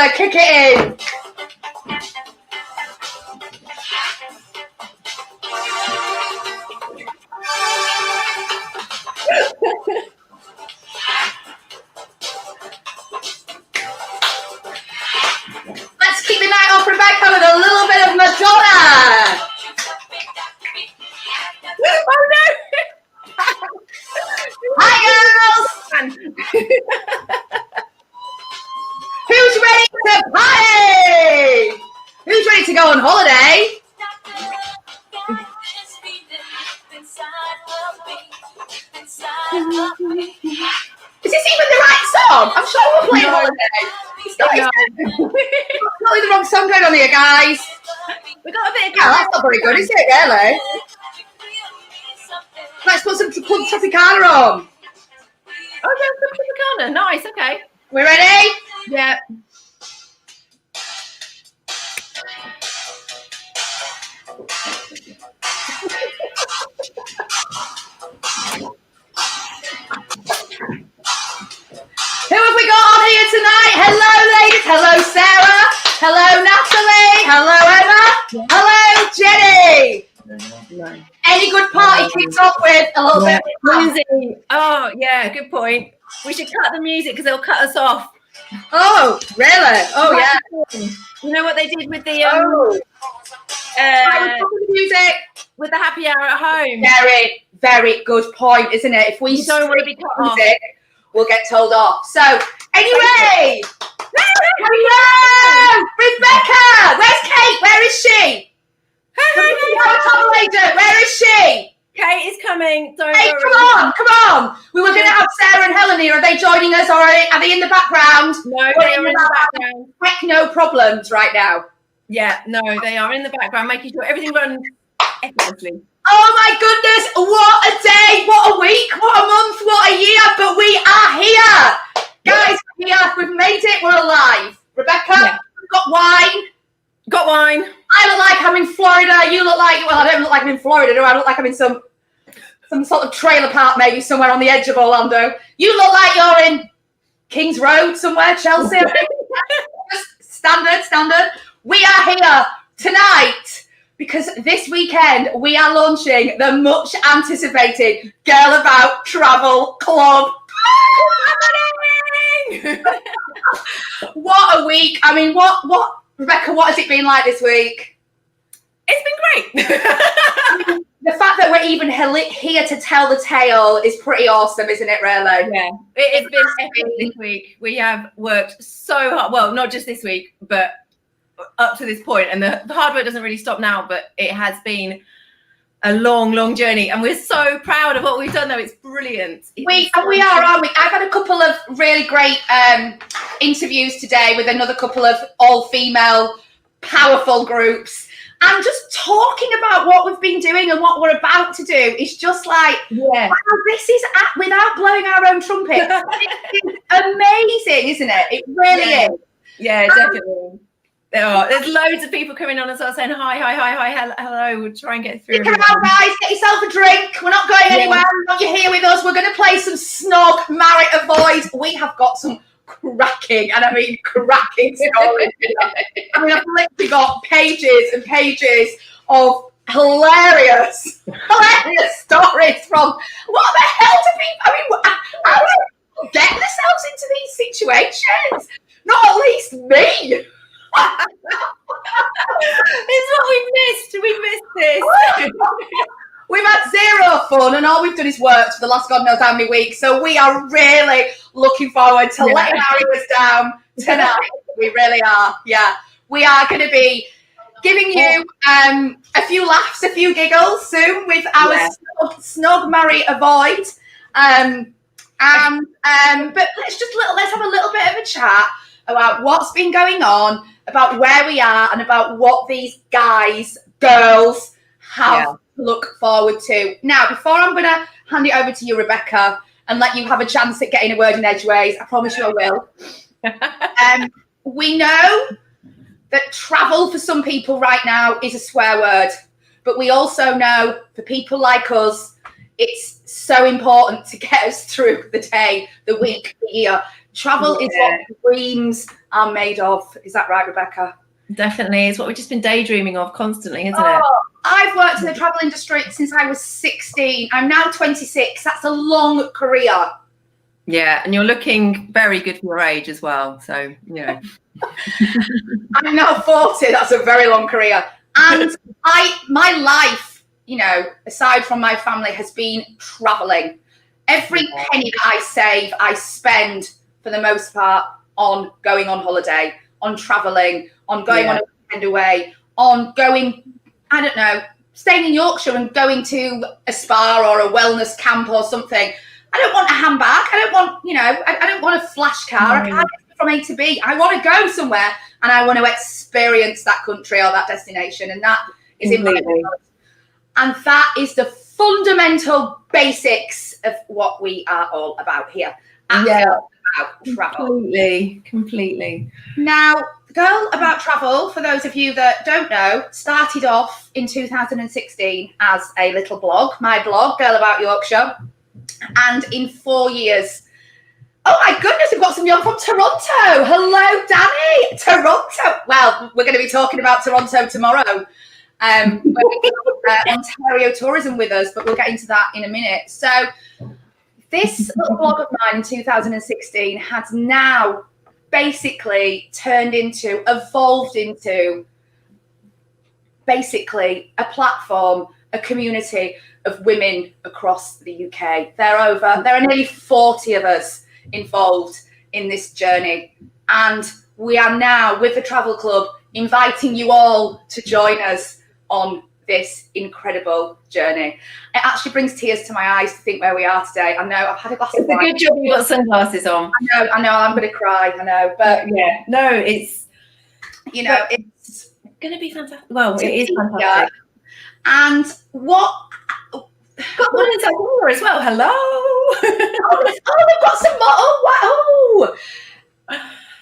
Stella, kick it in. Let's keep the night off, Rebecca, with a little bit of Madonna. Oh no! Hi girls! Who's ready to party? Who's ready to go on holiday? Is this even the right song? I'm sure we're playing holiday. It's totally the wrong song going on here, guys. We got a bit of that's not very good, is it, really? Let's put some Club Tropicana on. Oh, yeah, Club Tropicana. Nice, okay. We ready? Yeah. Who have we got on here tonight? Hello, ladies. Hello, Sarah. Hello, Natalie. Hello, Emma. Hello, Jenny. No. Any good party kicks off with a little bit of music. Oh, yeah, good point. We should cut the music because they'll cut us off. Oh, really? Oh, yeah. You know what they did with the music with the happy hour at home? Very, very good point, isn't it? If we don't want to be cut off, we'll get told off. So, anyway, hello, Rebecca. Where's Kate? Where is she? Where is she? Kate is coming. Hey, come on. We were going to have Sarah and Helen here. Are they joining us already? Are they in the background? No, they are in the background. Heck, no problems right now. Yeah, no, they are in the background, making sure everything runs effortlessly. Oh my goodness, what a day, what a week, what a month, what a year, but we are here. Guys, we're here, we've made it, we're alive. Rebecca, we've got wine. Got wine. I look like I'm in Florida, you look like, well, I don't look like I'm in Florida, do I? I look like I'm in some sort of trailer park maybe somewhere on the edge of Orlando. You look like you're in Kings Road somewhere, Chelsea. Standard. We are here tonight because this weekend we are launching the much anticipated Girl About Travel Club. What a week. I mean, what, Rebecca, what has it been like this week? It's been great. The fact that we're even here to tell the tale is pretty awesome, isn't it, really? Yeah, it's been epic this week. We have worked so hard. Well, not just this week, but up to this point. And the hard work doesn't really stop now, but it has been a long journey. And we're so proud of what we've done, though. It's brilliant. We are, aren't we? I've had a couple of really great interviews today with another couple of all-female powerful groups. And just talking about what we've been doing and what we're about to do is just like, wow, this is without blowing our own trumpet. It's amazing, isn't it? It really is. Yeah, definitely. There's loads of people coming on as well saying hi, hello. We'll try and get through. Stick around, guys. Get yourself a drink. We're not going anywhere. You're here with us. We're going to play some SNOG, Marry, Avoid. We have got some cracking, and I mean cracking stories. I mean, I've literally got pages and pages of hilarious stories from what the hell do people, I mean, how do people get themselves into these situations? Not at least me. It's what we've missed. We've missed this. We've had zero fun, and all we've done is worked for the last God knows how many weeks. So we are really looking forward to letting Harry us down tonight. We really are. Yeah, we are going to be giving you a few laughs, a few giggles soon with our SNOG, Marry, Avoid. But let's have a little bit of a chat about what's been going on, about where we are, and about what these girls have to look forward to. Now, before I'm going to hand it over to you, Rebecca, and let you have a chance at getting a word in edgeways, I promise you I will. We know that travel for some people right now is a swear word, but we also know for people like us, It's so important to get us through the day, the week, the year. Travel is what dreams are made of. Is that right, Rebecca? Definitely. It's what we've just been daydreaming of constantly, isn't it? I've worked in the travel industry since I was 16. I'm now 26. That's a long career. Yeah, and you're looking very good for your age as well. So, you know. I'm now 40. That's a very long career. And my life, you know, aside from my family, has been traveling. Every penny that I save, I spend for the most part on going on holiday, on traveling, on going on a weekend away, on going, I don't know, staying in Yorkshire and going to a spa or a wellness camp or something. I don't want a handbag. I don't want, you know, I don't want a flash car. I can't get from A to B. I want to go somewhere and I want to experience that country or that destination. And that is in my blood. And that is the fundamental basics of what we are all about here. About travel. Completely. Now, Girl About Travel, for those of you that don't know, started off in 2016 as a little blog, my blog, Girl About Yorkshire. And in 4 years, oh my goodness, we've got some young from Toronto. Hello, Danny. Toronto. Well, we're going to be talking about Toronto tomorrow. Ontario tourism with us, but we'll get into that in a minute. So this little blog of mine in 2016 has now basically evolved into basically a platform, a community of women across the UK. There are nearly 40 of us involved in this journey. And we are now, with the Travel Club, inviting you all to join us on this incredible journey. It actually brings tears to my eyes to think where we are today. I know, I've had a glass of wine. It's a good job you've got sunglasses on. I know, I'm going to cry, I know. But yeah, no, it's, you know, it's going to be fantastic. Well, it is fantastic. Yeah. And what... Got one in Zagora as well. Hello. We've got some more. Oh,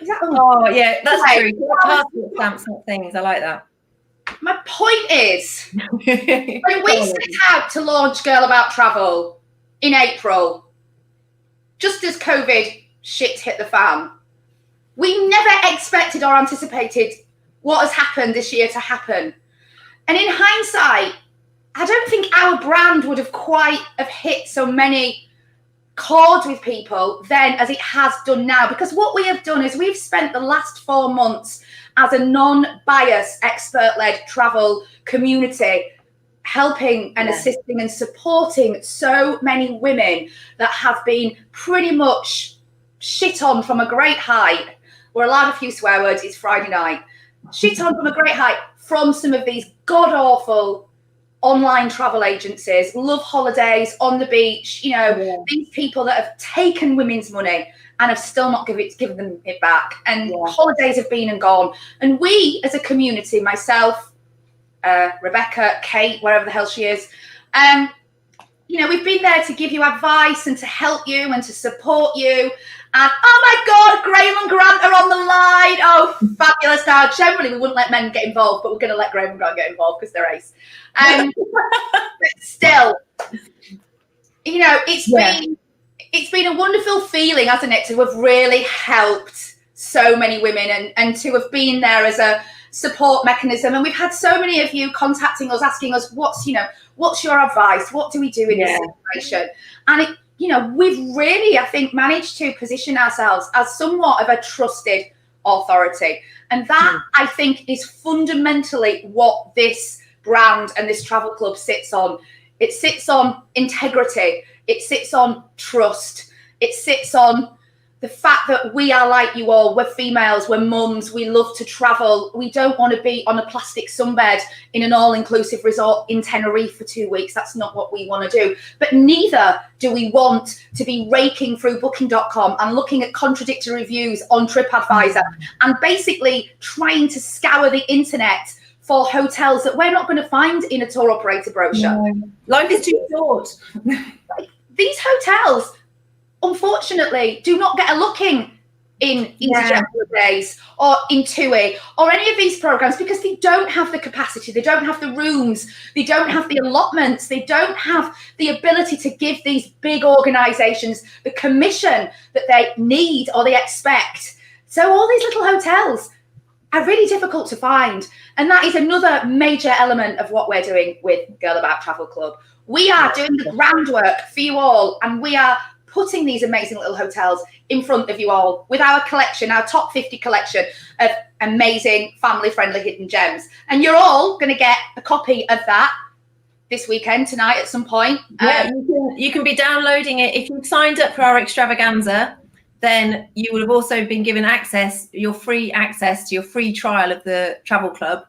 wow. Yeah, that's true. Passport stamps and things. I like that. My point is, when we set out to launch Girl About Travel in April, just as COVID shit hit the fan, we never expected or anticipated what has happened this year to happen. And in hindsight, I don't think our brand would have quite have hit so many chords with people then as it has done now. Because what we have done is we've spent the last 4 months as a non-biased, expert-led travel community helping and assisting and supporting so many women that have been pretty much shit on from a great height. We're allowed a few swear words, it's Friday night. Shit on from a great height from some of these god-awful online travel agencies, Love Holidays, On the Beach, you know, these people that have taken women's money and have still not given them it back. And holidays have been and gone. And we as a community, myself, Rebecca, Kate, wherever the hell she is, you know, we've been there to give you advice and to help you and to support you. And oh my God, Graham and Grant are on the line. Oh, fabulous. Now, generally, we wouldn't let men get involved, but we're going to let Graham and Grant get involved because they're ace. But still, you know, it's been a wonderful feeling, hasn't it, to have really helped so many women and to have been there as a support mechanism. And we've had so many of you contacting us, asking us, what's your advice? What do we do in this situation? And you know, we've really, I think, managed to position ourselves as somewhat of a trusted authority. And that, I think, is fundamentally what this brand and this travel club sits on. It sits on integrity. It sits on trust. It sits on the fact that we are like you all. We're females, we're mums, we love to travel. We don't want to be on a plastic sunbed in an all-inclusive resort in Tenerife for 2 weeks. That's not what we want to do. But neither do we want to be raking through booking.com and looking at contradictory reviews on TripAdvisor and basically trying to scour the internet for hotels that we're not going to find in a tour operator brochure. No. Life is too short. These hotels, unfortunately, do not get a look in in EasyJet Holidays or in TUI or any of these programs, because they don't have the capacity, they don't have the rooms, they don't have the allotments, they don't have the ability to give these big organizations the commission that they need or they expect. So all these little hotels are really difficult to find. And that is another major element of what we're doing with Girl About Travel Club. We are doing the groundwork for you all, and we are putting these amazing little hotels in front of you all with our collection, our top 50 collection of amazing family-friendly hidden gems. And you're all going to get a copy of that this weekend, tonight at some point. Yeah, you can be downloading it. If you've signed up for our extravaganza, then you will have also been given your free access to your free trial of the travel club.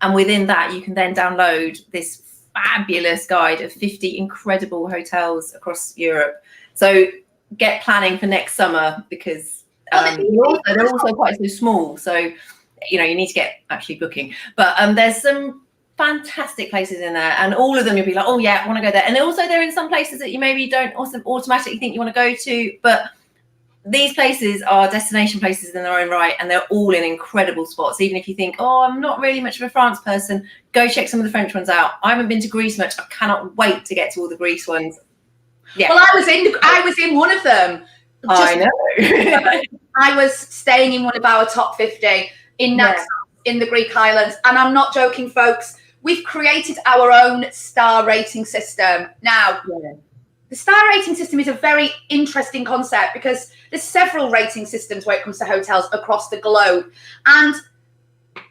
And within that, you can then download this fabulous guide of 50 incredible hotels across Europe. So get planning for next summer, because they're also quite so small. So, you need to get actually booking. But there's some fantastic places in there, and all of them you'll be like, oh yeah, I want to go there. And also they're in some places that you maybe don't also automatically think you want to go to, but these places are destination places in their own right, and they're all in incredible spots. Even if you think, oh, I'm not really much of a France person, go check some of the French ones out. I haven't been to Greece much. I cannot wait to get to all the Greece ones. Yeah. Well, I was in one of them. I know. I was staying in one of our top 50 in Naxos, in the Greek islands. And I'm not joking, folks. We've created our own star rating system. Now, the star rating system is a very interesting concept, because there's several rating systems when it comes to hotels across the globe. And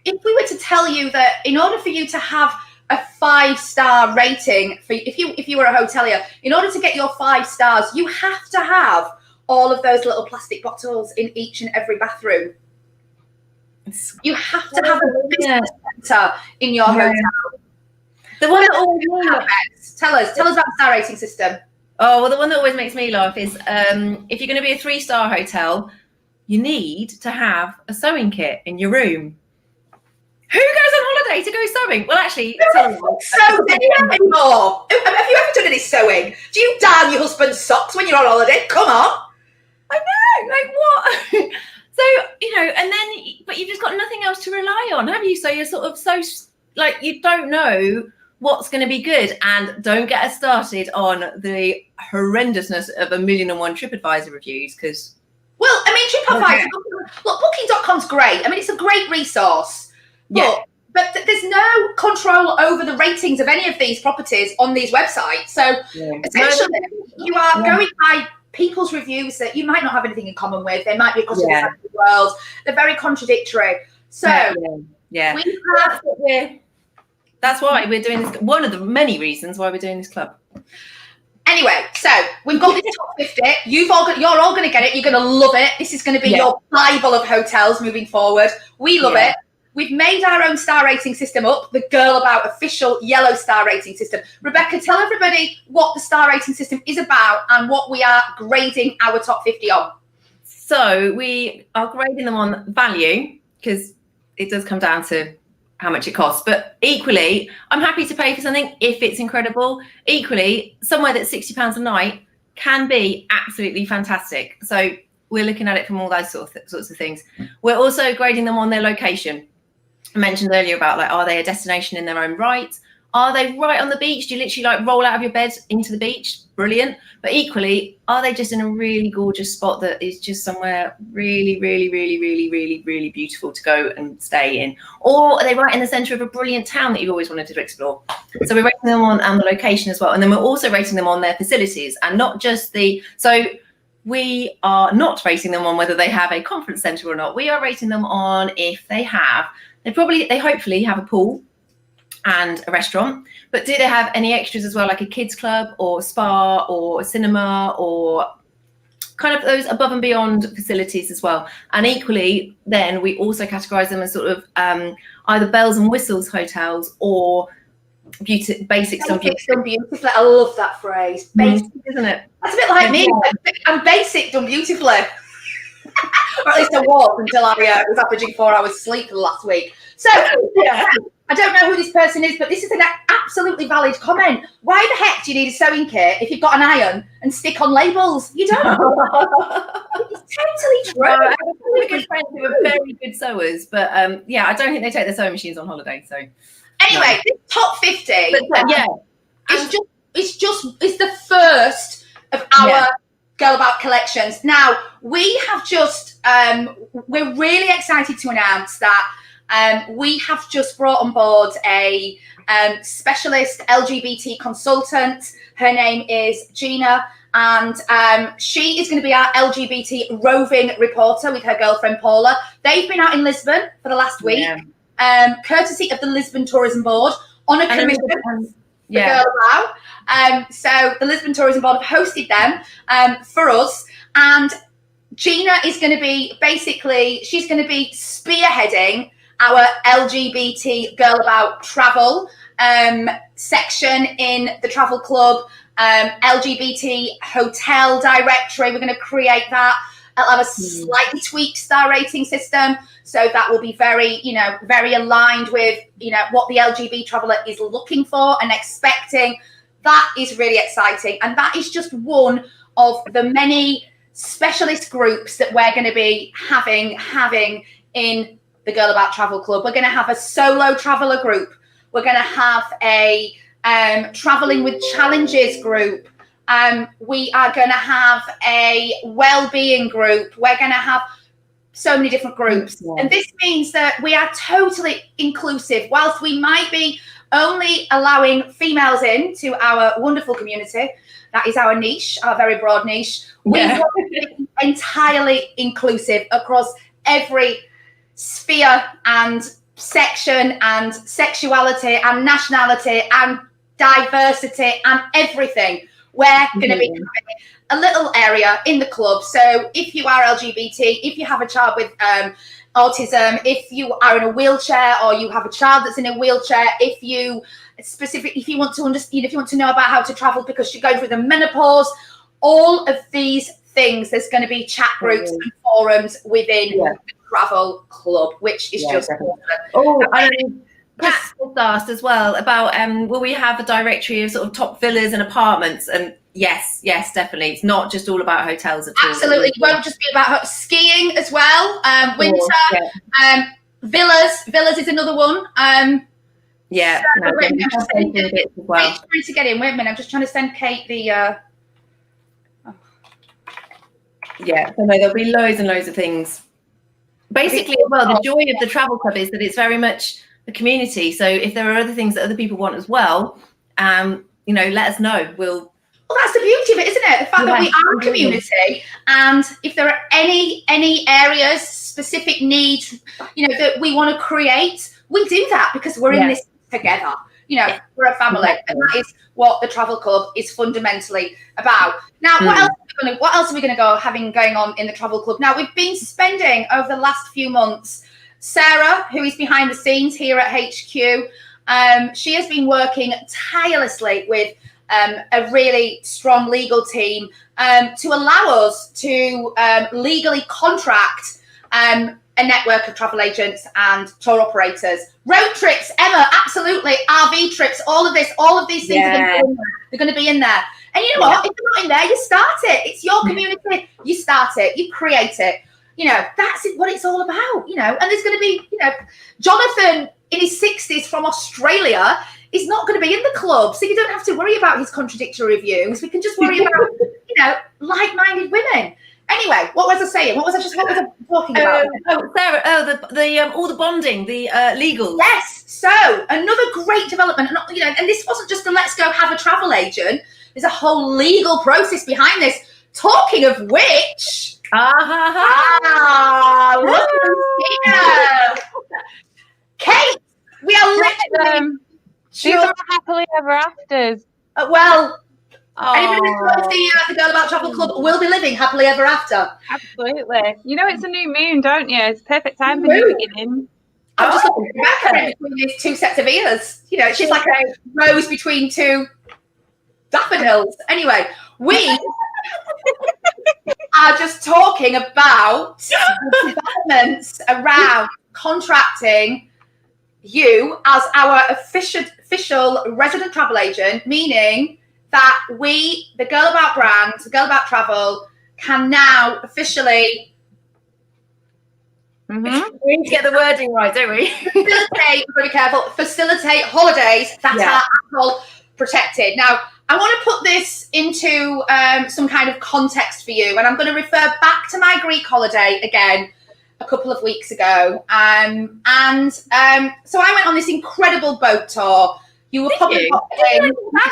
if we were to tell you that in order for you to have a 5-star rating, for if you were a hotelier, in order to get your 5 stars, you have to have all of those little plastic bottles in each and every bathroom. You have to have a business center in your hotel. The one that tell us about the star rating system. Oh, well, the one that always makes me laugh is if you're going to be a 3-star hotel, you need to have a sewing kit in your room. Who goes on holiday to go sewing? Well, actually, sew anymore. Have you ever done any sewing? Do you darn your husband's socks when you're on holiday? Come on. I know, like what? So, and then, but you've just got nothing else to rely on, have you? So you're sort of you don't know what's going to be good. And don't get us started on the horrendousness of 1,000,001 TripAdvisor reviews, because... Well, I mean, TripAdvisor, look, Booking.com's great. I mean, it's a great resource. But there's no control over the ratings of any of these properties on these websites. So essentially, you are going by people's reviews that you might not have anything in common with. They might be across the world. They're very contradictory. So we have... That's why we're doing this. One of the many reasons why we're doing this club. Anyway, so we've got this top 50. You're all going to get it. You're going to love it. This is going to be your Bible of hotels moving forward. We love it. We've made our own star rating system up, the Girl About official yellow star rating system. Rebecca, tell everybody what the star rating system is about and what we are grading our top 50 on. So we are grading them on value, because it does come down to how much it costs. But equally, I'm happy to pay for something if it's incredible. Equally, somewhere that's £60 a night can be absolutely fantastic. So we're looking at it from all those sorts of things. We're also grading them on their location. I mentioned earlier about are they a destination in their own right? Are they right on the beach? Do you literally roll out of your bed into the beach? Brilliant. But equally, are they just in a really gorgeous spot that is just somewhere really, really, really, really, really, really beautiful to go and stay in? Or are they right in the centre of a brilliant town that you've always wanted to explore? So we're rating them on the location as well. And then we're also rating them on their facilities, and not just so we are not rating them on whether they have a conference centre or not. We are rating them on if they hopefully have a pool and a restaurant, but do they have any extras as well, like a kids club or a spa or a cinema, or kind of those above and beyond facilities as well? And equally, then we also categorize them as sort of either bells and whistles hotels or basics done beautifully. I love that phrase. Basic, isn't it? That's a bit like me. I'm basic done beautifully. Or at least I was until I was averaging 4 hours sleep for the last week. So I don't know who this person is, but this is an absolutely valid comment. Why the heck do you need a sewing kit if you've got an iron and stick on labels? You don't. It's totally true. I have really good friends who are very good sewers, but yeah, I don't think they take their sewing machines on holiday. So anyway, this top 50. Yeah, it's the first of our Girl About collections. Now we have just we're really excited to announce that we have just brought on board a specialist LGBT consultant. Her name is Gina, and she is going to be our LGBT roving reporter with her girlfriend Paula. They've been out in Lisbon for the last week, courtesy of the Lisbon Tourism Board on a commission. Girl About. So the Lisbon Tourism Board have hosted them for us, and Gina is going to be she's going to be spearheading our LGBT Girl About travel section in the travel club, LGBT hotel directory. We're going to create that. I'll have a slightly tweaked star rating system, so that will be very aligned with, what the LGBT traveller is looking for and expecting. That is really exciting, and that is just one of the many specialist groups that we're going to be having in the Girl About Travel Club. We're going to have a solo traveller group. We're going to have a travelling with challenges group. We are going to have a well-being group. We're going to have so many different groups. And this means that we are totally inclusive. Whilst we might be only allowing females into our wonderful community, that is our niche, our very broad niche. We want to be entirely inclusive across every sphere and section and sexuality and nationality and diversity and everything. We're going to be having a little area in the club. So if you are LGBT, if you have a child with autism, if you are in a wheelchair or you have a child that's in a wheelchair, if you want to understand, if you want to know about how to travel because you're going through the menopause, all of these things, there's going to be chat groups and forums within the travel club, which is just awesome. Pat was asked as well about will we have a directory of sort of top villas and apartments? And yes, definitely. It's not just all about hotels at all. Absolutely. It won't just be about skiing as well. Winter, villas is another one. I'm just trying to get in. Wait a minute. I'm just trying to send Kate the. So no, there'll be loads and loads of things. Basically, as well, the joy of the travel club is that it's very much the community. So if there are other things that other people want as well, let us know. Well, that's the beauty of it, isn't it? The fact that we are a community, and if there are any areas, specific needs, that we want to create, we do that because we're in this together. We're a family, and that is what the travel club is fundamentally about. Now, what else are we going to going on in the travel club? Now, we've been spending over the last few months. Sarah, who is behind the scenes here at HQ, she has been working tirelessly with a really strong legal team to allow us to legally contract a network of travel agents and tour operators. Road trips, Emma, absolutely. RV trips, all of these things are going to be in there. And you know what? If they're not in there, you start it. It's your community. You start it. You create it. That's what it's all about, and there's going to be, Jonathan in his 60s from Australia is not going to be in the club. So you don't have to worry about his contradictory reviews. We can just worry about, like-minded women. Anyway, what was I saying? What was I talking about? Sarah, all the bonding, the legals. Yes. So another great development, and this wasn't just a let's go have a travel agent. There's a whole legal process behind this. Talking of which, look at Kate, we are literally these are happily ever afters. Anybody who's the Girl About Travel Club will be living happily ever after. Absolutely. It's a new moon, don't you? It's perfect time for new beginning. I'm just looking back at it between these two sets of ears. She's like a rose between two daffodils. Anyway, we are just talking about developments around contracting you as our official resident travel agent, meaning that we, the Girl About brand, the Girl About Travel, can now officially we need to get the wording right, don't we? facilitate, be careful, facilitate holidays that are Apple protected. Now, I want to put this into some kind of context for you, and I'm going to refer back to my Greek holiday again a couple of weeks ago. So I went on this incredible boat tour. You were probably do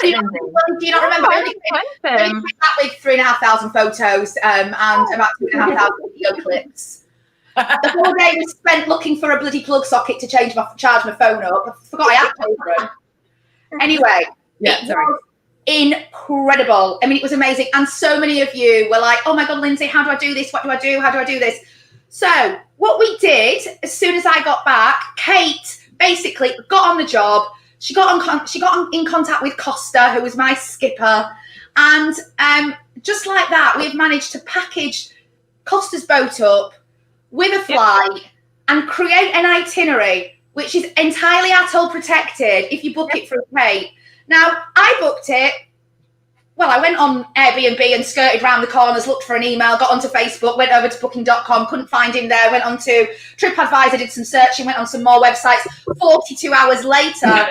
you not remember? I only that with 3,500 photos and about 2,500 video clips. The whole day was spent looking for a bloody plug socket to charge my phone up. I forgot I had children. Anyway, it was incredible. I mean, it was amazing. And so many of you were like, oh my God, Lindsay, how do I do this? What do I do? How do I do this? So what we did, as soon as I got back, Kate basically got on the job. She got in contact with Costa, who was my skipper. And just like that, we've managed to package Costa's boat up with a flight and create an itinerary which is entirely atoll protected if you book it through Kate. Now, I booked it. Well, I went on Airbnb and skirted around the corners, looked for an email, got onto Facebook, went over to booking.com, couldn't find him there, went onto TripAdvisor, did some searching, went on some more websites. 42 hours later,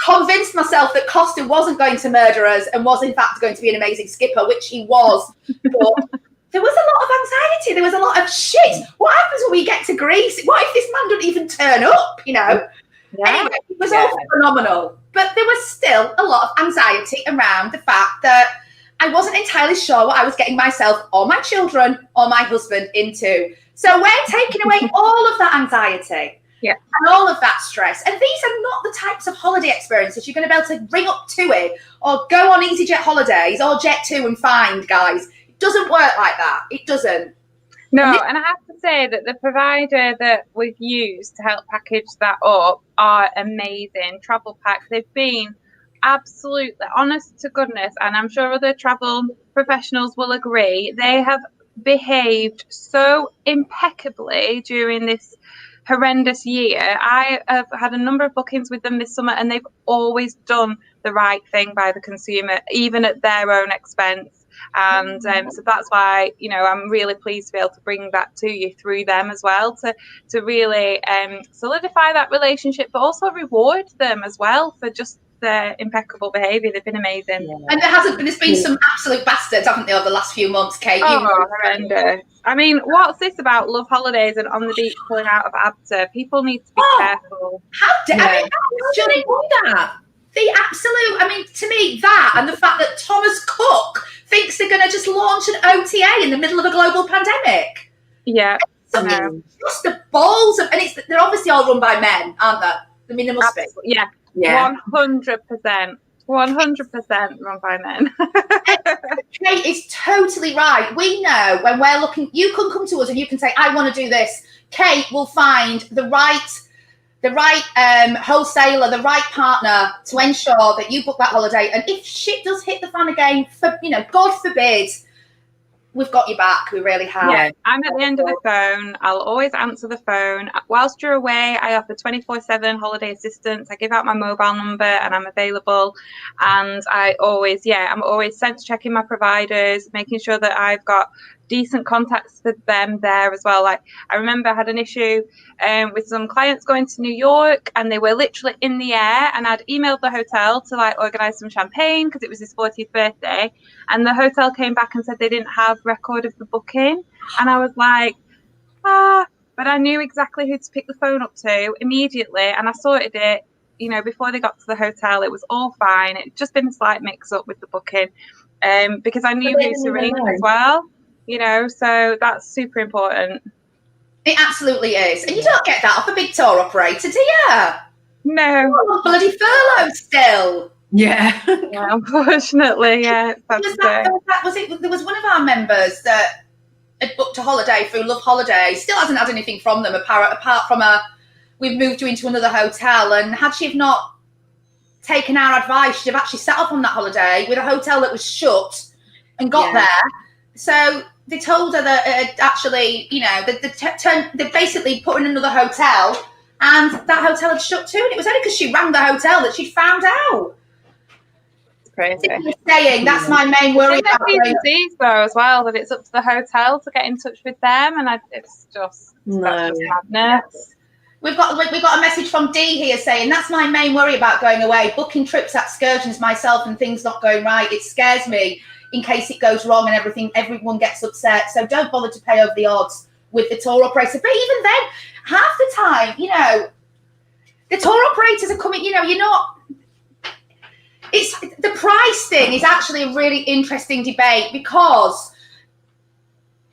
convinced myself that Costa wasn't going to murder us and was in fact going to be an amazing skipper, which he was. But there was a lot of anxiety. There was a lot of shit. What happens when we get to Greece? What if this man doesn't even turn up, you know? Anyway, it was all phenomenal. But there was still a lot of anxiety around the fact that I wasn't entirely sure what I was getting myself or my children or my husband into. So we're taking away all of that anxiety and all of that stress. And these are not the types of holiday experiences you're going to be able to ring up to it or go on EasyJet holidays or Jet2 and find, guys. It doesn't work like that. It doesn't. No, and I have to say that the provider that we've used to help package that up are amazing. Travel Pack, they've been absolutely honest to goodness, and I'm sure other travel professionals will agree. They have behaved so impeccably during this horrendous year. I have had a number of bookings with them this summer, and they've always done the right thing by the consumer, even at their own expense. And so that's why, you know, I'm really pleased to be able to bring that to you through them as well, to really solidify that relationship, but also reward them as well for just their impeccable behaviour. They've been amazing. Yeah. And there's been some absolute bastards, haven't there, over the last few months, Kate? Horrendous. I mean, what's this about Love Holidays and On the Beach pulling out of ABTA? People need to be careful. How dare they do that? The absolute, I mean, to me, that and the fact that Thomas Cook thinks they're going to just launch an OTA in the middle of a global pandemic. Yeah. Just the balls of, and they're obviously all run by men, aren't they? I mean, they must be. Yeah. 100%. 100% run by men. Kate is totally right. We know when we're looking, you can come to us and you can say, I want to do this. Kate will find the right wholesaler, the right partner to ensure that you book that holiday. And if shit does hit the fan again, God forbid, we've got your back. We really have. Yeah, I'm at the end of the phone. I'll always answer the phone. Whilst you're away, I offer 24/7 holiday assistance. I give out my mobile number and I'm available. And I'm always sense checking my providers, making sure that I've got decent contacts with them there as well. Like, I remember I had an issue with some clients going to New York, and they were literally in the air, and I'd emailed the hotel to organise some champagne because it was his 40th birthday, and the hotel came back and said they didn't have record of the booking, and I was like, but I knew exactly who to pick the phone up to immediately, and I sorted it, before they got to the hotel. It was all fine. It'd just been a slight mix up with the booking, because I knew who to ring as well. So that's super important. It absolutely is. And you don't get that off a big tour operator, do you? No. Oh, bloody furlough still. Yeah. Unfortunately, yeah. There was one of our members that had booked a holiday through Love Holiday, still hasn't had anything from them apart from we've moved you into another hotel, and had she have not taken our advice, she'd have actually set off on that holiday with a hotel that was shut and got there. So they told her that actually, they basically put in another hotel, and that hotel had shut too. And it was only because she rang the hotel that she found out. Crazy. Saying that's my main worry about T's though as well, that it's up to the hotel to get in touch with them, and it's just madness. We've got a message from Dee here saying that's my main worry about going away, booking trips, excursions myself, and things not going right. It scares me in case it goes wrong and everyone gets upset. So don't bother to pay over the odds with the tour operator. But even then, half the time, the tour operators are coming. You're not. It's the price thing is actually a really interesting debate because,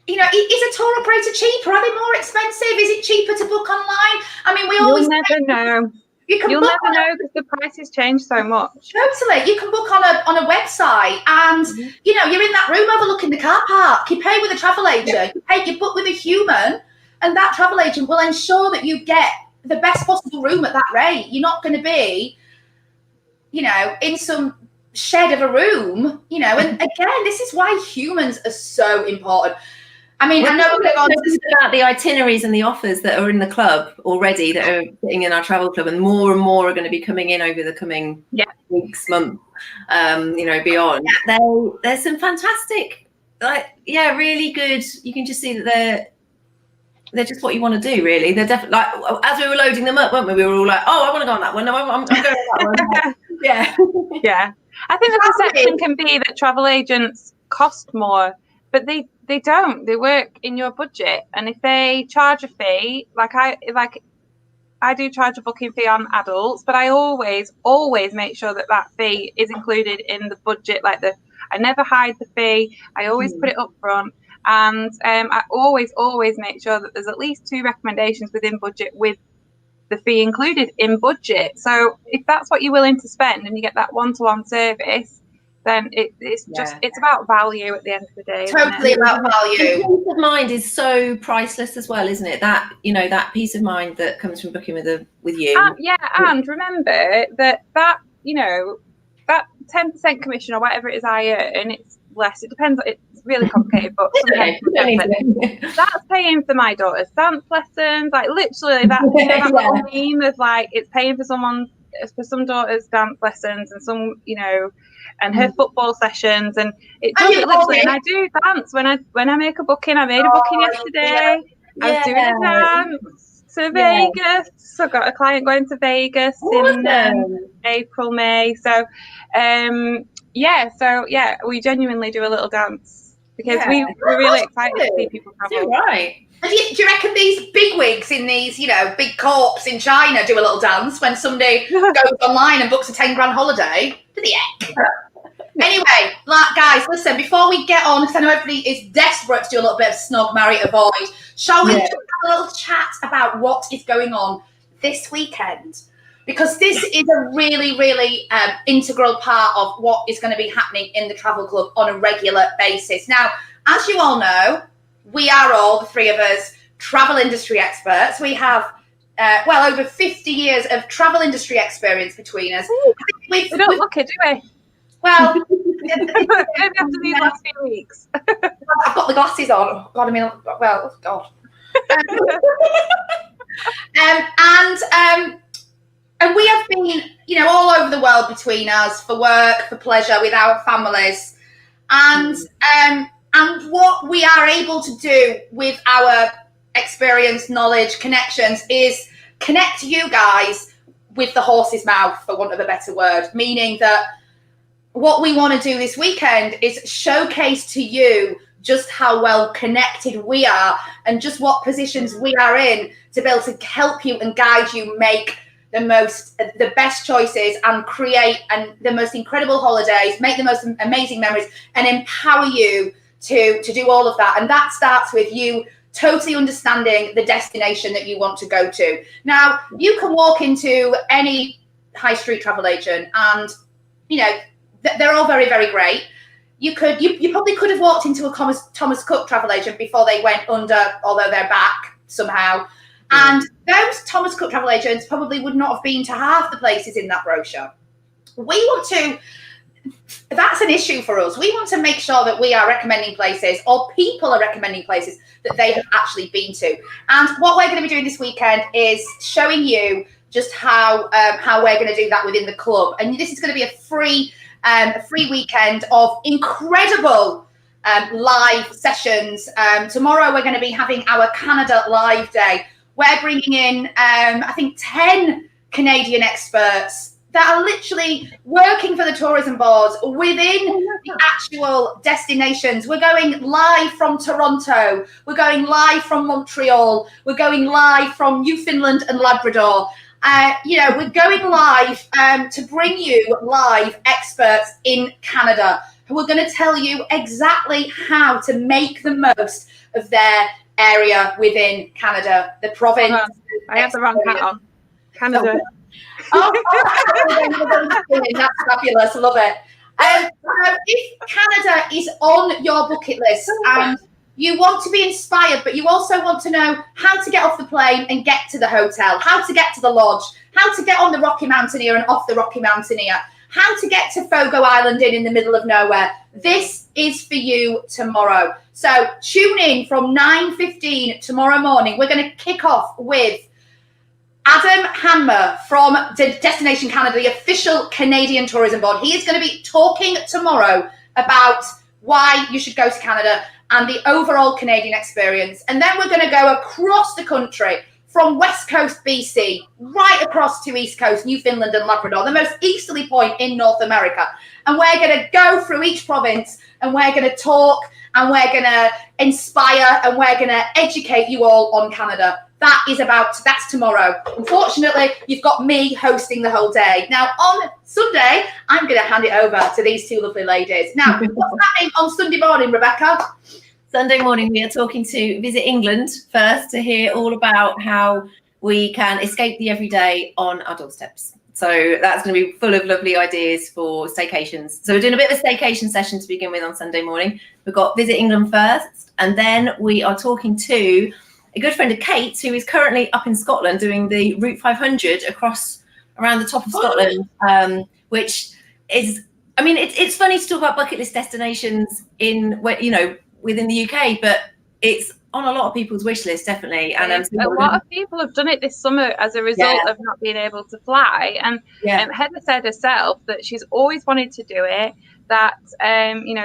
is a tour operator cheaper? Are they more expensive? Is it cheaper to book online? I mean, You'll never know. You'll never know because the prices change so much. Totally. You can book on a website and, you're in that room overlooking the car park. You pay with a travel agent. You book with a human and that travel agent will ensure that you get the best possible room at that rate. You're not going to be in some shed of a room, and again, this is why humans are so important. I mean, I know we're going on about the itineraries and the offers that are in the club already that are sitting in our travel club, and more are going to be coming in over the coming weeks, months, beyond. Yeah. There's some fantastic, really good. You can just see that they're just what you want to do, really. They're definitely as we were loading them up, weren't we? We were all like, "Oh, I want to go on that one. No, I'm going on that one." Yeah. I think the perception can be that travel agents cost more, but they don't. They work in your budget, and if they charge a fee, I do charge a booking fee on adults, but I always make sure that fee is included in the budget. I never hide the fee. I always put it up front. And I always make sure that there's at least 2 recommendations within budget with the fee included in budget. So if that's what you're willing to spend and you get that one-to-one service, then it's about value at the end of the day. Totally about value. Peace of mind is so priceless as well, isn't it? That that peace of mind that comes from booking with you. And remember that that 10% commission or whatever it is I earn, it's less. It depends. It's really complicated, but that's paying for my daughter's dance lessons. Literally, that meme of it's paying for some daughters' dance lessons and some, and her football sessions, and it does it literally. And I do dance when I make a booking. I made a booking yesterday. I was doing a dance to Vegas. I've got a client going to Vegas in April, May. So, we genuinely do a little dance because we're really excited to see people travel. Right. Do you reckon these bigwigs in these, big corps in China do a little dance when somebody goes online and books a 10 grand holiday? To the heck. Anyway, guys, listen, before we get on, because I know everybody is desperate to do a little bit of snog, marry, avoid, shall we just have a little chat about what is going on this weekend? Because this is a really, really integral part of what is going to be happening in the travel club on a regular basis. Now, as you all know, we are all, the 3 of us, travel industry experts. We have, over 50 years of travel industry experience between us. We don't look it, do we? Well, maybe after these last few weeks. I've got the glasses on. Oh, God, I mean, well, God. And we have been, all over the world between us for work, for pleasure, with our families. And what we are able to do with our experience, knowledge, connections is connect you guys with the horse's mouth, for want of a better word, meaning that what we want to do this weekend is showcase to you just how well connected we are and just what positions we are in to be able to help you and guide you make the best choices and create the most incredible holidays, make the most amazing memories, and empower you to do all of that. And that starts with you totally understanding the destination that you want to go to. Now, you can walk into any high street travel agent and, they're all very, very great. You probably could have walked into a Thomas Cook travel agent before they went under, although they're back somehow. And those Thomas Cook travel agents probably would not have been to half the places in that brochure. We want to that's an issue for us. We want to make sure that we are recommending places, or people are recommending places that they have actually been to. And what we're going to be doing this weekend is showing you just how we're going to do that within the club. And this is going to be a free weekend of incredible live sessions. Tomorrow we're going to be having our Canada Live Day. We're bringing in, I think, 10 Canadian experts that are literally working for the tourism boards within the actual destinations. We're going live from Toronto. We're going live from Montreal. We're going live from Newfoundland and Labrador. We're going live to bring you live experts in Canada who are going to tell you exactly how to make the most of their area within Canada, the province. I have the wrong hat on. Canada. That's fabulous. Love it. If Canada is on your bucket list and you want to be inspired, but you also want to know how to get off the plane and get to the hotel, how to get to the lodge, how to get on the Rocky Mountaineer and off the Rocky Mountaineer, how to get to Fogo Island in the middle of nowhere, this is for you tomorrow. So tune in from 9:15 tomorrow morning. We're going to kick off with Adam Hanmer from Destination Canada, the official Canadian Tourism Board. He is going to be talking tomorrow about why you should go to Canada and the overall Canadian experience. And then we're going to go across the country from West Coast BC, right across to East Coast, Newfoundland and Labrador, the most easterly point in North America. And we're going to go through each province and we're going to talk and we're going to inspire and we're going to educate you all on Canada. That's tomorrow. Unfortunately, you've got me hosting the whole day. Now, on Sunday, I'm going to hand it over to these two lovely ladies. Now, what's happening on Sunday morning, Rebecca? Sunday morning, we are talking to Visit England first to hear all about how we can escape the everyday on our doorsteps. So that's going to be full of lovely ideas for staycations. So we're doing a bit of a staycation session to begin with on Sunday morning. We've got Visit England first, and then we are talking to a good friend of Kate's who is currently up in Scotland doing the Route 500 around the top of Scotland, which is, I mean, it's funny to talk about bucket list destinations within the UK, but it's on a lot of people's wish list, definitely. And a lot of people have done it this summer as a result of not being able to fly. And Heather said herself that she's always wanted to do it, that,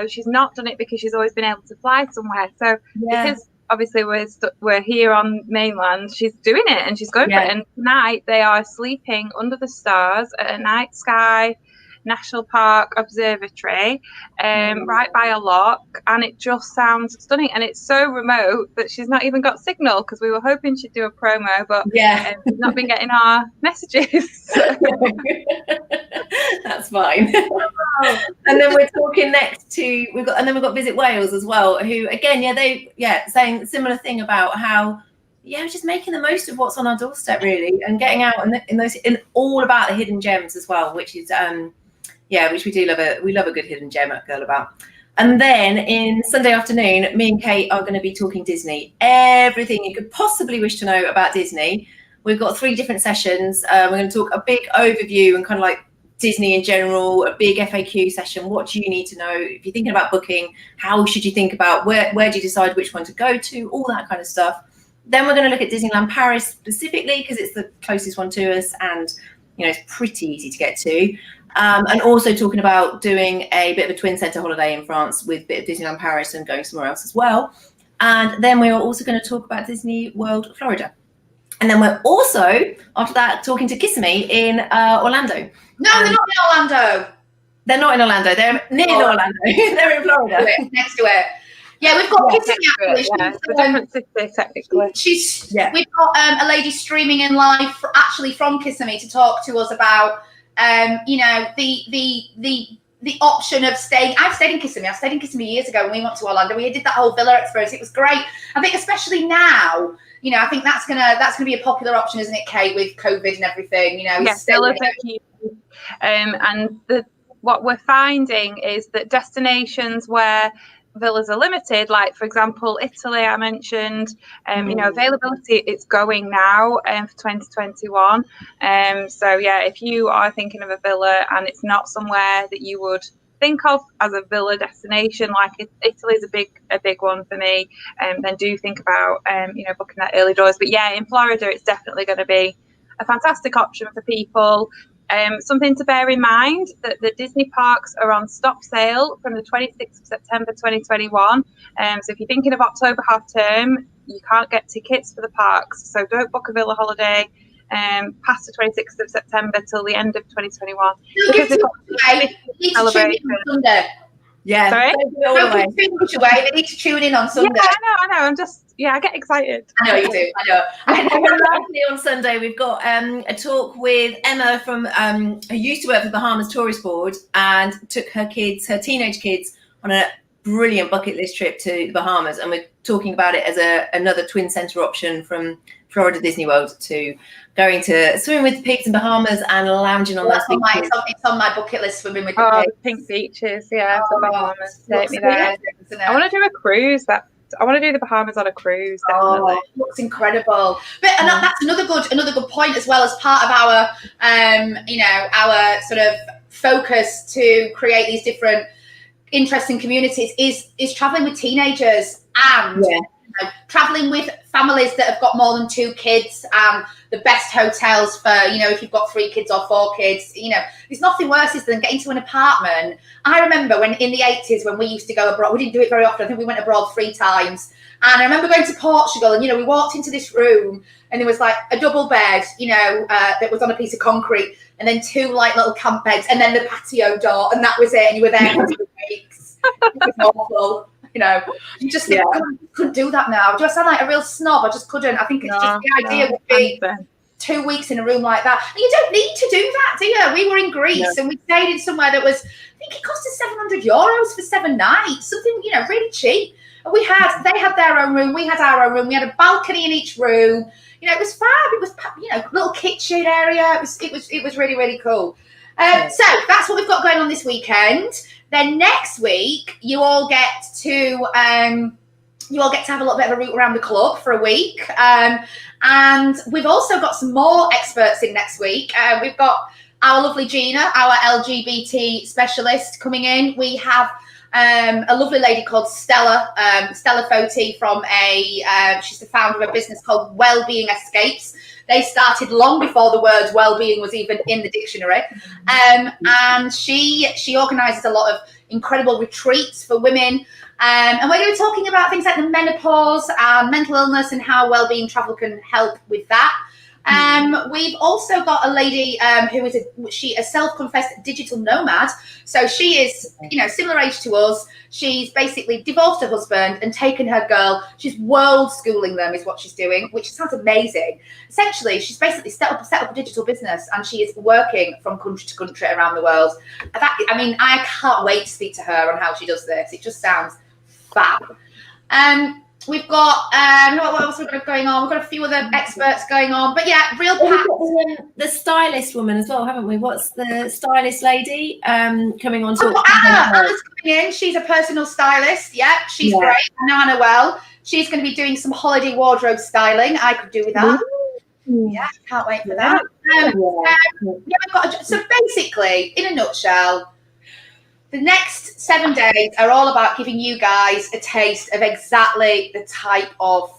she's not done it because she's always been able to fly somewhere. So because obviously we're here on mainland, she's doing it and she's going for it. And tonight they are sleeping under the stars at a night sky National Park Observatory, right by a lock, and it just sounds stunning. And it's so remote that she's not even got signal, because we were hoping she'd do a promo, but we've not been getting our messages. That's fine. And then we're talking next to we've got Visit Wales as well, who again saying a similar thing about how just making the most of what's on our doorstep, really, and getting out in all about the hidden gems as well, which is which we do love. We love a good hidden gem at Girl About. And then in Sunday afternoon, me and Kate are going to be talking Disney. Everything you could possibly wish to know about Disney. We've got 3 different sessions. We're going to talk a big overview and kind of like Disney in general, a big FAQ session. What do you need to know if you're thinking about booking? How should you think about where do you decide which one to go to? All that kind of stuff. Then we're going to look at Disneyland Paris specifically, because it's the closest one to us, and it's pretty easy to get to. And also talking about doing a bit of a twin centre holiday in France with a bit of Disneyland Paris and going somewhere else as well. And then we are also going to talk about Disney World Florida. And then we're also, after that, talking to Kissimmee in Orlando. No, they're not in Orlando. They're not in Orlando. They're near Orlando. They're in Florida. Next to it. Yeah, we've got Kissimmee actually. It's a different city, technically. We've got a lady streaming in live actually from Kissimmee to talk to us about the option of staying. I've stayed in Kissimmee. I stayed in Kissimmee years ago when we went to Orlando. We did that whole villa experience. It was great. I think especially now, I think that's gonna be a popular option, isn't it, Kate, with COVID and everything? Villas are huge. And what we're finding is that destinations where villas are limited, like for example Italy, I mentioned, availability, it's going now for 2021. So if you are thinking of a villa and it's not somewhere that you would think of as a villa destination, like Italy's a big one for me, then do think about booking that early doors. But yeah, in Florida, it's definitely going to be a fantastic option for people. Something to bear in mind that the Disney parks are on stop sale from the 26th of September 2021. So if you're thinking of October half term, you can't get tickets for the parks. So don't book a villa holiday past the 26th of September till the end of 2021. Because they've got celebration. Yeah. Sorry? Don't give too much away. They need to tune in on Sunday. Yeah, I know. I get excited. I know you do. I know. And lastly, on Sunday, we've got a talk with Emma from who used to work for Bahamas Tourist Board and took her teenage kids, on a brilliant bucket list trip to the Bahamas, and we're talking about it as another twin centre option from Florida Disney World to going to swim with the pigs in Bahamas and lounging on those beaches. It's on my bucket list, swimming with the pigs. The pink beaches, for Bahamas. Take me there. I want to do a cruise. I want to do the Bahamas on a cruise. Definitely. Oh, it looks incredible. But and that's another good point as well, as part of our our sort of focus to create these different interesting communities is traveling with teenagers and traveling with families that have got more than 2 kids, and the best hotels for, if you've got 3 kids or 4 kids, there's nothing worse than getting to an apartment. I remember when in the 80s, when we used to go abroad, we didn't do it very often. I think we went abroad 3 times. And I remember going to Portugal and, we walked into this room and there was like a double bed, that was on a piece of concrete, and then 2 like little camp beds, and then the patio door, and that was it. And you were there for 2 weeks. It was awful. You just think, I couldn't do that now. Do I sound like a real snob? I just couldn't. I think it's just the idea would be 2 weeks in a room like that. And you don't need to do that, do you? We were in Greece and we stayed in somewhere that was, I think it cost us €700 for 7 nights, something, really cheap. And they had their own room, we had our own room, we had a balcony in each room. It was fab. It was, little kitchen area. It was really, really cool. So that's what we've got going on this weekend. Then next week, you all get to have a little bit of a route around the club for a week. And we've also got some more experts in next week. We've got our lovely Gina, our LGBT specialist, coming in. We have a lovely lady called Stella Foti from she's the founder of a business called Wellbeing Escapes. They started long before the word well-being was even in the dictionary. And she organises a lot of incredible retreats for women. And we're going to be talking about things like the menopause and mental illness and how well-being travel can help with that. We've also got a lady who is a self-confessed digital nomad. So she is, similar age to us. She's basically divorced her husband and taken her girl. She's world schooling them is what she's doing, which sounds amazing. Essentially, she's basically set up a digital business, and she is working from country to country around the world. I can't wait to speak to her on how she does this. It just sounds fab. We've got what else we've got going on? We've got a few other experts going on, but real packed. The stylist woman as well, haven't we? What's the stylist lady coming on? Anna's coming in. She's a personal stylist. Yeah, she's great. I know Anna well. She's going to be doing some holiday wardrobe styling. I could do with that. Yeah, can't wait for that. So basically, in a nutshell, the next 7 days are all about giving you guys a taste of exactly the type of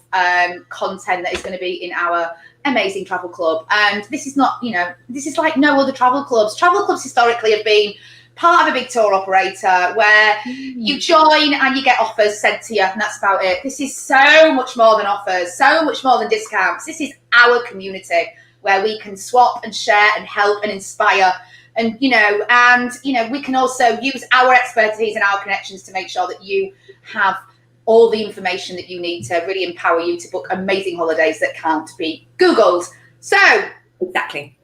content that is going to be in our amazing travel club. And this is not, this is like no other travel clubs. Travel clubs historically have been part of a big tour operator where you join and you get offers sent to you, and that's about it. This is so much more than offers, so much more than discounts. This is our community where we can swap and share and help and inspire. And, we can also use our expertise and our connections to make sure that you have all the information that you need to really empower you to book amazing holidays that can't be Googled. So, exactly.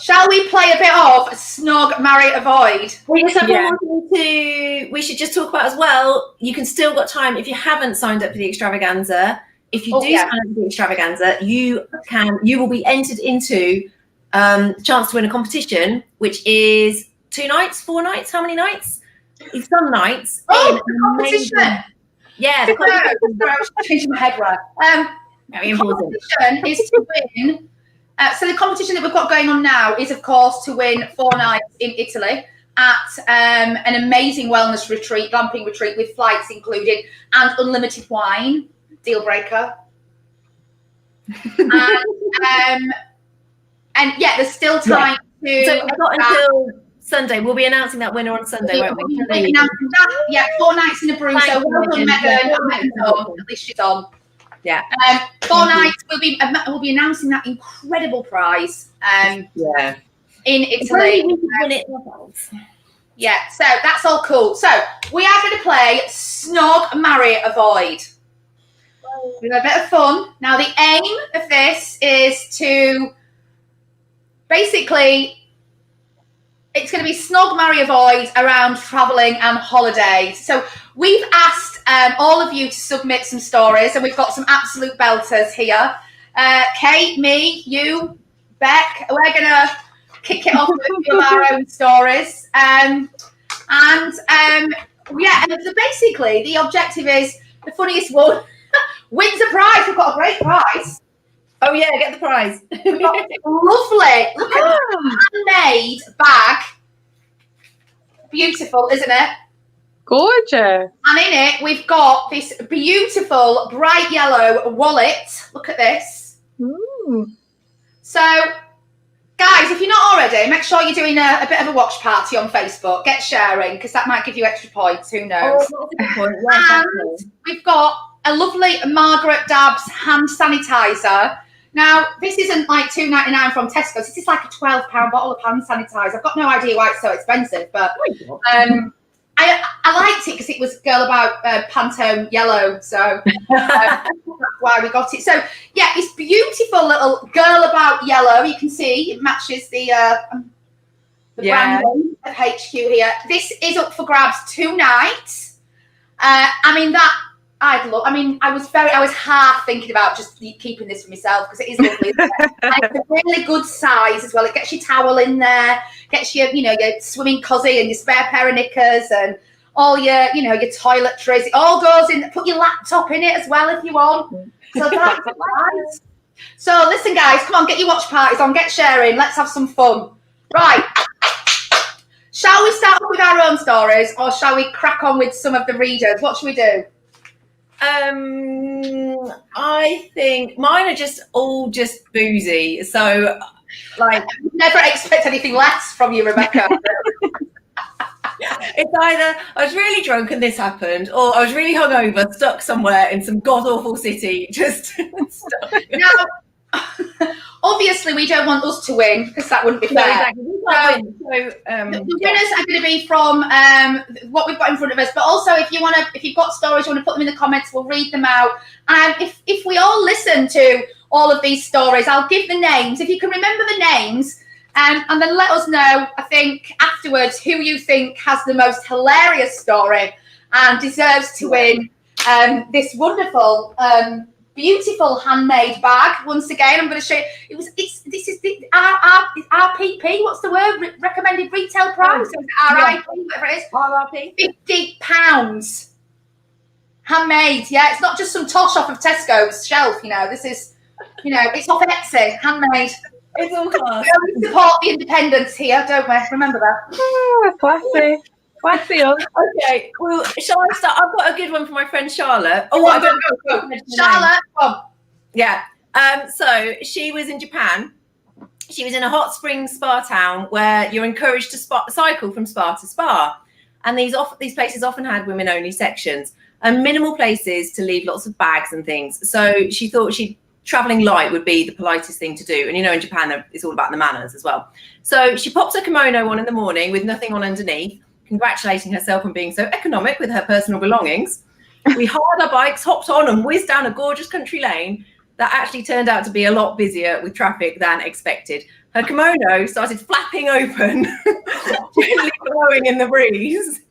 Shall we play a bit of SNOG, Marry, Avoid? We just have one more thing we should just talk about as well. You can still got time if you haven't signed up for the extravaganza. If you do sign up for the extravaganza, you will be entered into chance to win a competition, which is 2 nights, 4 nights. How many nights? It's some nights. Oh, the competition. Yeah, the competition. I was changing my head right. Very important. The competition is to win. So the competition that we've got going on now is, of course, to win 4 nights in Italy. at an amazing wellness retreat, glamping retreat with flights included and unlimited wine. Deal breaker. And yeah, there's still time to. So we've got until Sunday. We'll be announcing that winner on Sunday, won't we? Yeah, 4 nights in a brew. So well done, Megan. Megan's on. At least she's on. Yeah. 4 nights. We'll be announcing that incredible prize. Yeah. In Italy. Yeah. So that's all cool. So we are going to play Snog, Marry, Avoid. We've got a bit of fun. Now the aim of this is to basically. It's going to be Snog, Marry, Avoid around travelling and holidays. So we've asked all of you to submit some stories, and we've got some absolute belters here. Kate, me, you, Beck, we're going to kick it off with a few of our own stories. And so basically the objective is the funniest one wins a prize. We've got a great prize. Oh yeah, get the prize. We've got lovely. Look at the handmade bag. Beautiful, isn't it? Gorgeous. And in it, we've got this beautiful bright yellow wallet. Look at this. Ooh. So, guys, if you're not already, make sure you're doing a bit of a watch party on Facebook. Get sharing, because that might give you extra points. Who knows? Oh, that's a good point. Yeah, and we've got a lovely Margaret Dabbs hand sanitizer. Now, this isn't like $2.99 from Tesco's. This is like a £12 bottle of hand sanitizer. I've got no idea why it's so expensive, but I liked it because it was Girl About Pantone yellow, so that's why we got it. So, yeah, it's beautiful little Girl About yellow. You can see it matches the brand name of HQ here. This is up for grabs tonight. I was half thinking about just keeping this for myself because it is lovely. And it's a really good size as well. It gets your towel in there, gets your swimming cozy and your spare pair of knickers and all your toiletries. It all goes in. Put your laptop in it as well if you want. So that's nice. So listen, guys, come on, get your watch parties on, get sharing. Let's have some fun. Right. Shall we start with our own stories or shall we crack on with some of the readers? What should we do? I think mine are all just boozy. So, like, never expect anything less from you, Rebecca. It's either I was really drunk and this happened, or I was really hungover, stuck somewhere in some god awful city, just stuck. Now, obviously, we don't want us to win because that wouldn't be fair. Exactly. The winners are going to be from what we've got in front of us, but also if you've got stories, you want to put them in the comments, we'll read them out. And if we all listen to all of these stories, I'll give the names. If you can remember the names, and then let us know, I think, afterwards, who you think has the most hilarious story and deserves to win this wonderful, beautiful handmade bag. Once again, I'm going to show you. This is the RPP. What's the word? Recommended retail price. So RIP, whatever it is. RRP. £50. Handmade. Yeah, it's not just some tosh off of Tesco's shelf. This is, it's off Etsy. Handmade. It's all class. We support the independents here, don't we? Remember that. Oh, classy. Classy. Okay, well, shall I start? I've got a good one for my friend Charlotte. Oh, I don't know. Charlotte, come on. Yeah. So she was in Japan. She was in a hot spring spa town where you're encouraged to cycle from spa to spa. And these places often had women-only sections and minimal places to leave lots of bags and things. So she thought traveling light would be the politest thing to do. And in Japan, it's all about the manners as well. So she pops her kimono on in the morning with nothing on underneath, congratulating herself on being so economic with her personal belongings. We hired our bikes, hopped on and whizzed down a gorgeous country lane that actually turned out to be a lot busier with traffic than expected. Her kimono started flapping open, gently blowing in the breeze.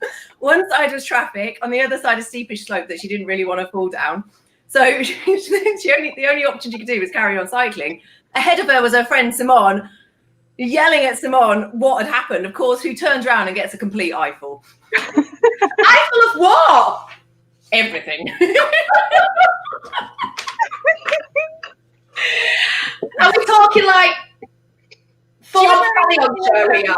One side was traffic, on the other side a steepish slope that she didn't really want to fall down. So the only option she could do was carry on cycling. Ahead of her was her friend Simone, yelling at Simone what had happened. Of course, who turns around and gets a complete eyeful. Eyeful of what? Everything. Are we talking like full on show here?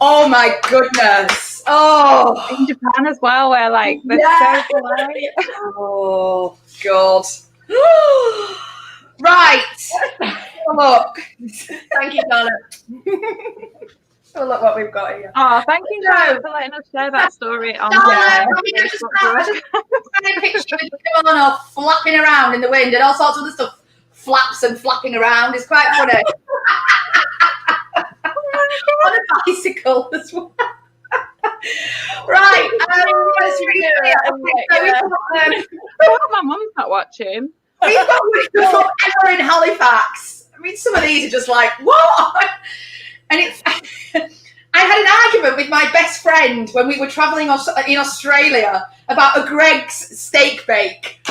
Oh my goodness. Oh. In Japan as well, where like they're so polite. Oh God. Right. Look. Thank you, Charlotte. Oh, look what we've got here. Oh, thank you, Charlotte, for letting us share that story on I just picture with the kimono flapping around in the wind and all sorts of other stuff flaps and flapping around. It's quite funny. On a bicycle as well. Right. My mum's not watching. We've got ever in Halifax. I mean, some of these are just like, what? And it's. I had an argument with my best friend when we were travelling in Australia about a Greg's steak bake.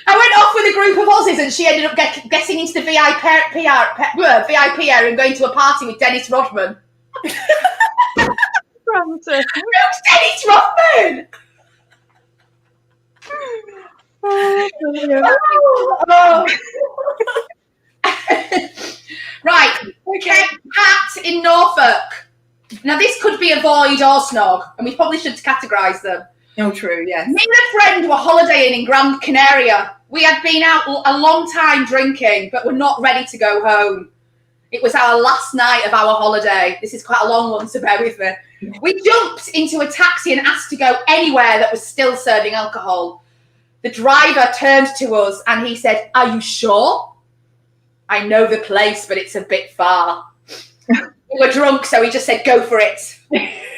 I went off with a group of Aussies and she ended up getting into the VIP area and going to a party with Dennis Rodman. Who's Dennis Rodman? Right, Cat in Norfolk. Now this could be a void or snog, and we probably should categorise them. Oh, true, yes. Me and a friend were holidaying in Gran Canaria. We had been out a long time drinking, but we're not ready to go home. It was our last night of our holiday. This is quite a long one, so bear with me. We jumped into a taxi and asked to go anywhere that was still serving alcohol. The driver turned to us and he said, "Are you sure? I know the place, but it's a bit far." We were drunk, so we just said, "Go for it."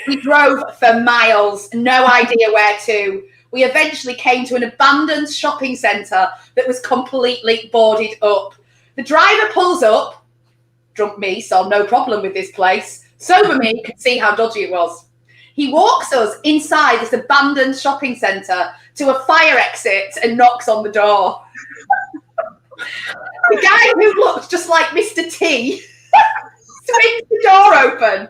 We drove for miles, no idea where to. We eventually came to an abandoned shopping centre that was completely boarded up. The driver pulls up. Drunk me saw no problem with this place. Sober me could see how dodgy it was. He walks us inside this abandoned shopping centre to a fire exit and knocks on the door. The guy who looked just like Mr. T swings the door open.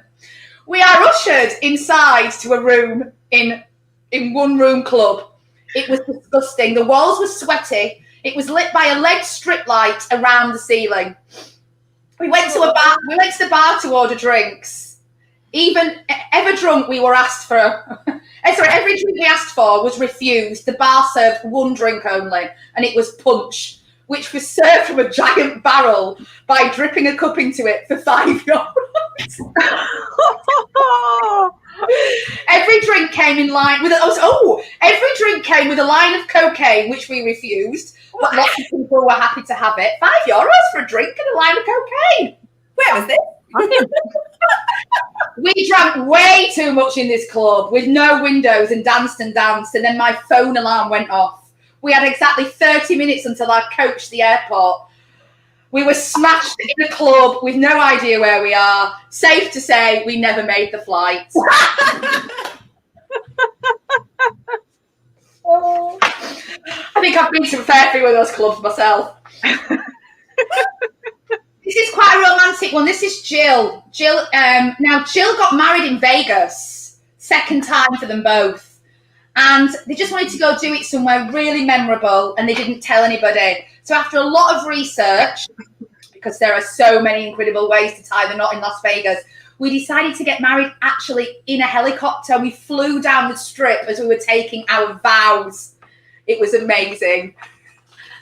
We are ushered inside to a room in one room club. It was disgusting. The walls were sweaty. It was lit by a LED strip light around the ceiling. We went to the bar to order drinks. Ever drunk, we were asked for. Every drink we asked for was refused. The bar served one drink only, and it was punch, which was served from a giant barrel by dripping a cup into it for €5. Every drink came in line with every drink came with a line of cocaine, which we refused, but lots of people were happy to have it. €5 for a drink and a line of cocaine. Where was this? We drank way too much in this club with no windows and danced, and then my phone alarm went off. We had exactly 30 minutes until our coach to the airport. We were smashed in a club with no idea where we are. Safe to say, we never made the flight. I think I've been to a fair few of those clubs myself. This is quite a romantic one. This is Jill. Jill got married in Vegas. Second time for them both. And they just wanted to go do it somewhere really memorable, and they didn't tell anybody. So after a lot of research, because there are so many incredible ways to tie the knot in Las Vegas, we decided to get married actually in a helicopter. We flew down the strip as we were taking our vows. It was amazing.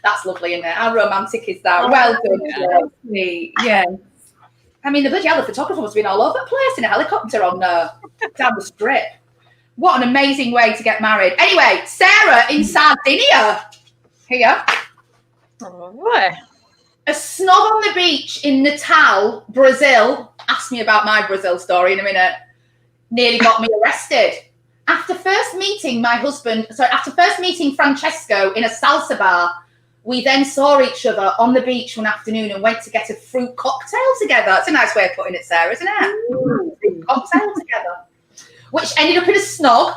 That's lovely, isn't it? How romantic is that? Oh, well done. Yeah. I mean, the bloody hell, the photographer must have been all over the place in a helicopter on down the strip. What an amazing way to get married. Anyway, Sarah in Sardinia. Here. Oh, a snog on the beach in Natal, Brazil. Ask me about my Brazil story in a minute. Nearly got me arrested. After first meeting Francesco in a salsa bar, we then saw each other on the beach one afternoon and went to get a fruit cocktail together. That's a nice way of putting it, Sarah, isn't it? Fruit cocktail together. Which ended up in a snog.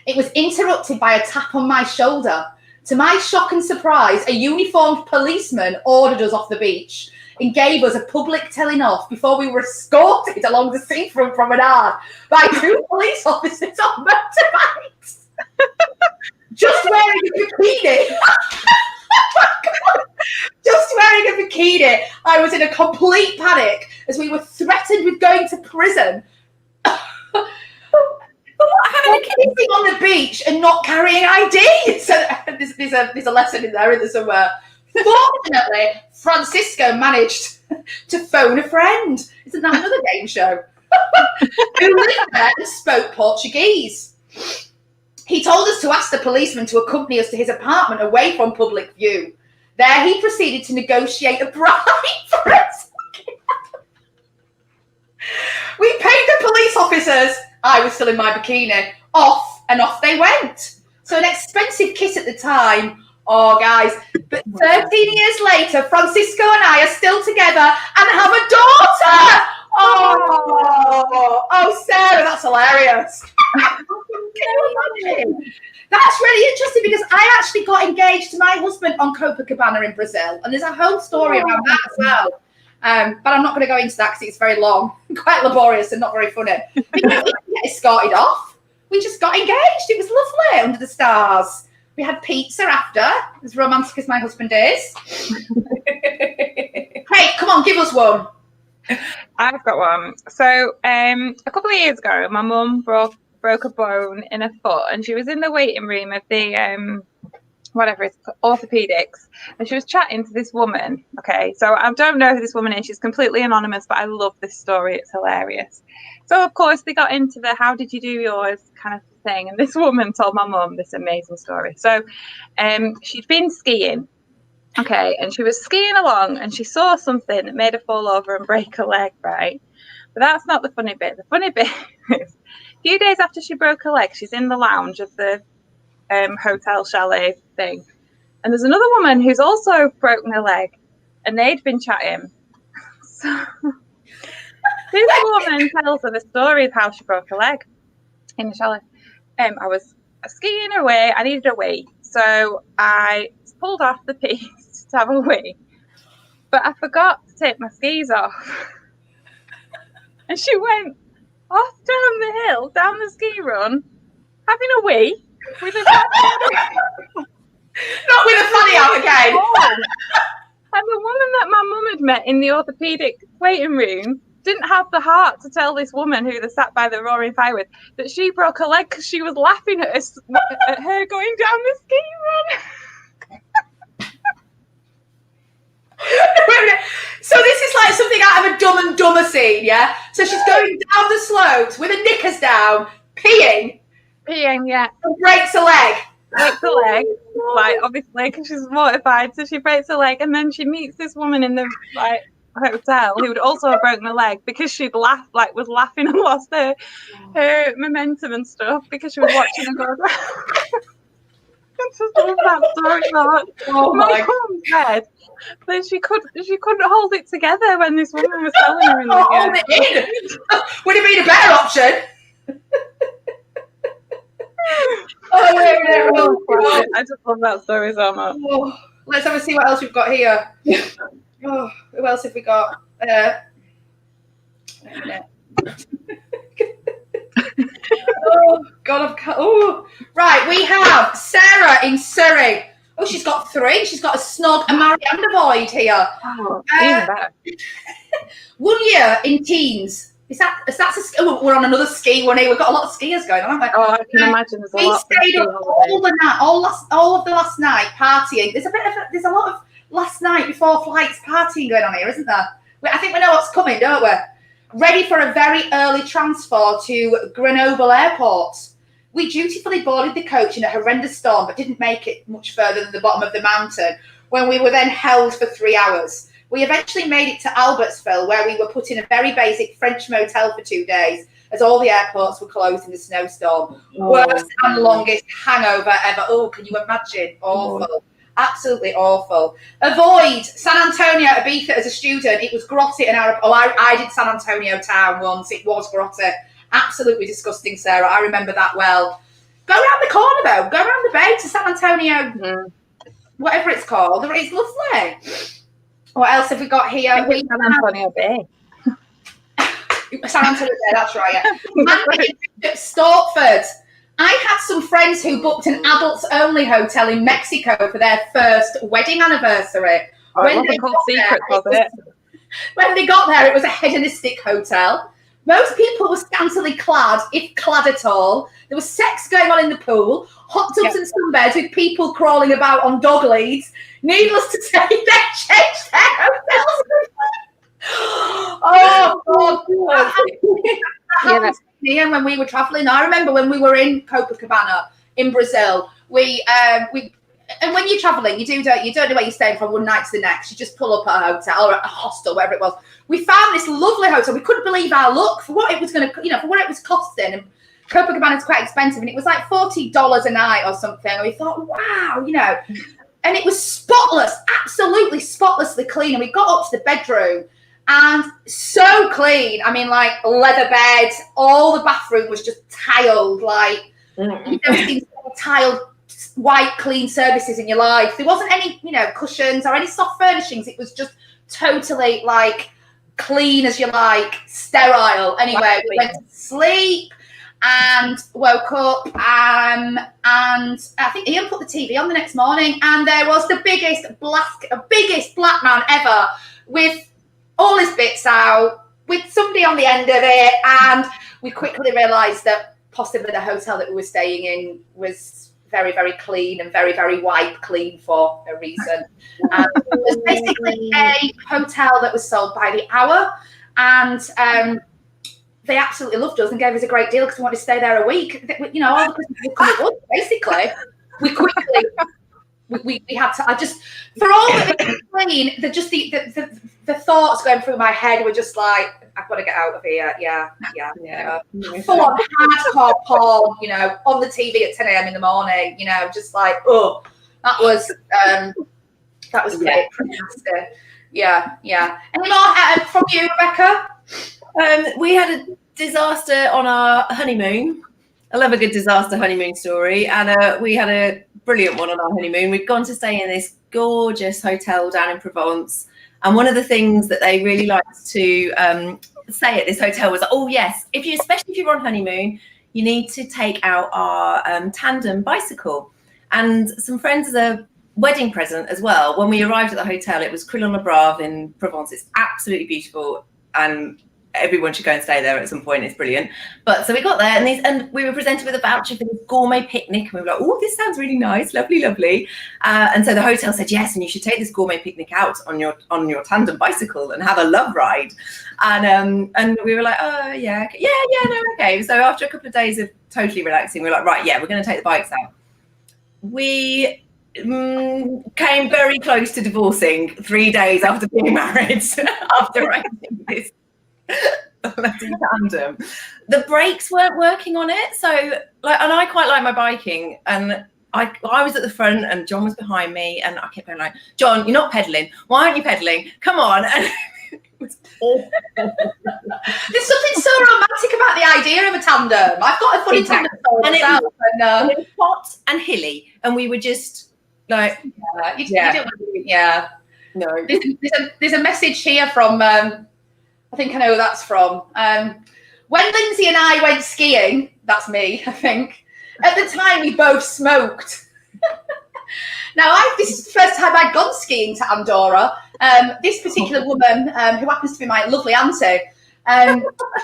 It was interrupted by a tap on my shoulder. To my shock and surprise, a uniformed policeman ordered us off the beach and gave us a public telling off before we were escorted along the seafront promenade by 2 police officers on motorbikes. Just wearing a bikini. Just wearing a bikini. I was in a complete panic as we were threatened with going to prison. Kissing on the beach and not carrying ID. So there's a lesson in there, isn't there, somewhere? Fortunately, Francisco managed to phone a friend. Isn't that another game show? Who lived there and spoke Portuguese. He told us to ask the policeman to accompany us to his apartment away from public view. There he proceeded to negotiate a bribe for us. We paid the police officers, I was still in my bikini, off, and off they went. So an expensive kiss at the time. Oh, guys. But 13 years later, Francisco and I are still together and have a daughter. Oh, Sarah, that's hilarious. Can you imagine? That's really interesting because I actually got engaged to my husband on Copacabana in Brazil. And there's a whole story around that as well. But I'm not going to go into that because it's very long, quite laborious and not very funny. But we didn't get escorted off. We just got engaged. It was lovely under the stars. We had pizza after, as romantic as my husband is. Hey, come on, give us one. I've got one. So a couple of years ago, my mum broke a bone in her foot, and she was in the waiting room of the whatever it's called, orthopedics, and she was chatting to this woman. Okay, so I don't know who this woman is. She's completely anonymous, but I love this story. It's hilarious. So of course they got into the "how did you do yours" kind of thing, and this woman told my mum this amazing story. So she'd been skiing. Okay, and she was skiing along and she saw something that made her fall over and break her leg, right? But that's not the funny bit. The funny bit is a few days after she broke her leg, she's in the lounge of the hotel chalet thing. And there's another woman who's also broken her leg and they'd been chatting. So this woman tells her the story of how she broke her leg in the chalet. I was skiing away, I needed a wee. So I pulled off the piece to have a wee, but I forgot to take my skis off. And she went off down the hill, down the ski run, having a wee with a not with a fanny out again. And the woman that my mum had met in the orthopedic waiting room didn't have the heart to tell this woman who they sat by the roaring fire with that she broke her leg because she was laughing at her going down the ski run. So this is like something out of a Dumb and Dumber scene, yeah? So she's going down the slopes with her knickers down, peeing, yeah. And breaks a leg. Breaks a leg, like obviously because she's mortified. So she breaks her leg, and then she meets this woman in the hotel who would also have broken her leg because she'd laughed, was laughing and lost her momentum and stuff because she was watching her go down. I just love that story. Oh my mum said that she couldn't hold it together when this woman was telling her in the hold it in. Would have been a better option. I just love that story so much. Oh, let's have a see what else we've got here. Oh, who else have we got? Oh God! Right, we have Sarah in Surrey. Oh, she's got 3. She's got a snog, a marry, and a void here. Oh, even better. 1 year in teens. We're on another ski one here. We've got a lot of skiers going on, haven't we? Oh, I can imagine there's a lot. We stayed up all the night, all of the last night partying. There's a lot of last night before flights partying going on here, isn't there? I think we know what's coming, don't we? Ready for a very early transfer to Grenoble Airport. We dutifully boarded the coach in a horrendous storm, but didn't make it much further than the bottom of the mountain, when we were then held for 3 hours. We eventually made it to Albertsville, where we were put in a very basic French motel for 2 days, as all the airports were closed in the snowstorm. Worst and longest hangover ever. Oh, can you imagine? Awful. Absolutely awful. Avoid San Antonio, Ibiza as a student. It was grotty and I did San Antonio town once. It was grotty. Absolutely disgusting, Sarah. I remember that well. Go around the corner though. Go around the bay to San Antonio, whatever it's called. It's lovely. What else have we got here? San Antonio Bay. San Antonio Bay, that's right. Yeah. Stortford. I had some friends who booked an adults-only hotel in Mexico for their first wedding anniversary. Oh, it wasn't called Secrets, was it? When they got there, it was a hedonistic hotel. Most people were scantily clad, if clad at all. There was sex going on in the pool, hot tubs and sunbeds with people crawling about on dog leads. Needless to say, they changed their hotels. Oh, God. And when we were traveling, I remember when we were in Copacabana in Brazil, we and when you're traveling, you don't know where you're staying from one night to the next. You just pull up at a hotel or at a hostel, wherever it was. We found this lovely hotel. We couldn't believe our luck for what it was going to, for what it was costing. And Copacabana is quite expensive, and it was like $40 a night or something. And we thought, wow, and it was spotless, absolutely spotlessly clean. And we got up to the bedroom, and so clean. I mean, like leather bed, all the bathroom was just tiled, like you've never seen tiled white clean surfaces in your life. There wasn't any cushions or any soft furnishings. It was just totally like clean as you like, sterile. Anyway, we went to sleep and woke up and I think Ian put the TV on the next morning, and there was the biggest black man ever with all his bits out with somebody on the end of it. And we quickly realised that possibly the hotel that we were staying in was very, very clean and very, very white clean for a reason. It was basically a hotel that was sold by the hour, and they absolutely loved us and gave us a great deal because we wanted to stay there a week. All the Christmas would come at once, basically. We quickly, we had to. For all that it was clean, the thoughts going through my head were just like, I've got to get out of here. Yeah. Full on hardcore porn, on the TV at 10 a.m. in the morning, just like, oh, that was great. Fantastic. Yeah. Any more from you, Rebecca? We had a disaster on our honeymoon. I love a good disaster honeymoon story. And we had a brilliant one on our honeymoon. We'd gone to stay in this gorgeous hotel down in Provence. And one of the things that they really liked to say at this hotel was, oh, yes, especially if you're on honeymoon, you need to take out our tandem bicycle. And some friends as a wedding present as well. When we arrived at the hotel, it was Crillon-le-Brave in Provence. It's absolutely beautiful, and everyone should go and stay there at some point. It's brilliant. But so we got there, and we were presented with a voucher for this gourmet picnic, and we were like, oh, this sounds really nice, lovely. And so the hotel said, yes, and you should take this gourmet picnic out on your tandem bicycle and have a love ride. And we were like, oh yeah, okay. So after a couple of days of totally relaxing, we were like, right, yeah, we're going to take the bikes out. We came very close to divorcing 3 days after being married, after renting this tandem. The brakes weren't working on it, so and I quite like my biking, and I was at the front and John was behind me, and I kept going like, John, you're not pedaling, why aren't you pedaling, come on. And it was awful. There's something so romantic about the idea of a tandem. I've got a funny tandem and it was hot and hilly, and we were just like, you don't want to do it. No, there's a message here from I think I know who that's from. When Lindsay and I went skiing, that's me, I think. At the time, we both smoked. Now, this is the first time I'd gone skiing to Andorra. This particular woman, who happens to be my lovely auntie,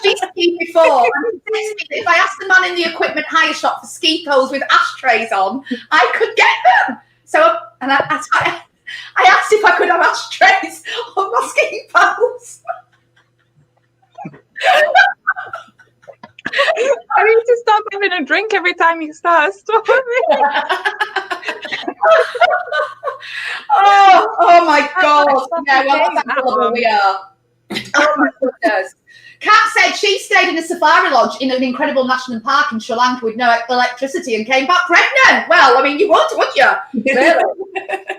she's skied before. And she said if I asked the man in the equipment hire shop for ski poles with ashtrays on, I could get them. So, and I asked if I could have ashtrays on my ski poles. I need to stop having a drink every time you start a story. oh my God. Yeah, well, that's how horrible we are. Oh my goodness. Kat said she stayed in a safari lodge in an incredible national park in Sri Lanka with no electricity and came back pregnant. Well, I mean, you wouldn't you? Really?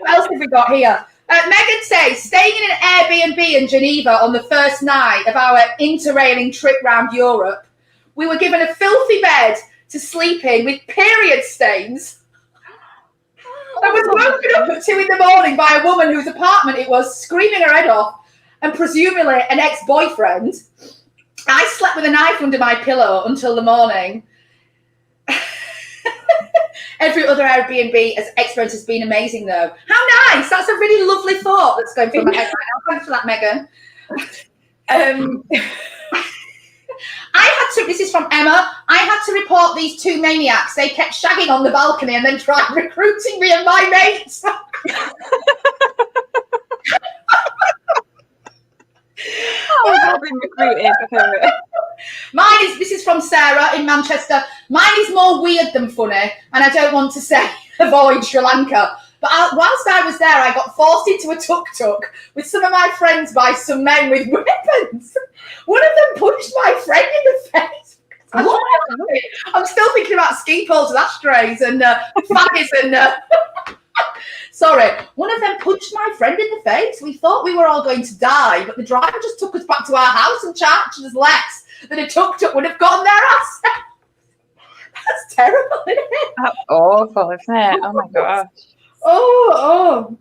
What else have we got here? Megan says, staying in an Airbnb in Geneva on the first night of our interrailing trip round Europe, we were given a filthy bed to sleep in with period stains. I was woken up at 2 a.m. by a woman whose apartment it was, screaming her head off, and presumably an ex-boyfriend. I slept with a knife under my pillow until the morning. Every other Airbnb experience has been amazing, though. How nice! That's a really lovely thought that's going through my head right now. Thanks for that, Megan. This is from Emma. I had to report these two maniacs. They kept shagging on the balcony and then tried recruiting me and my mates. We've all been recruited. This is from Sarah in Manchester. Mine is more weird than funny, and I don't want to say avoid Sri Lanka. But whilst I was there, I got forced into a tuk-tuk with some of my friends by some men with weapons. One of them punched my friend in the face. I'm still thinking about ski poles and ashtrays and faggots and... Sorry, one of them punched my friend in the face. We thought we were all going to die, but the driver just took us back to our house and charged us less than a tuk-tuk would have gotten their ass. That's terrible, isn't it? That's awful, isn't it? Oh my gosh. Oh,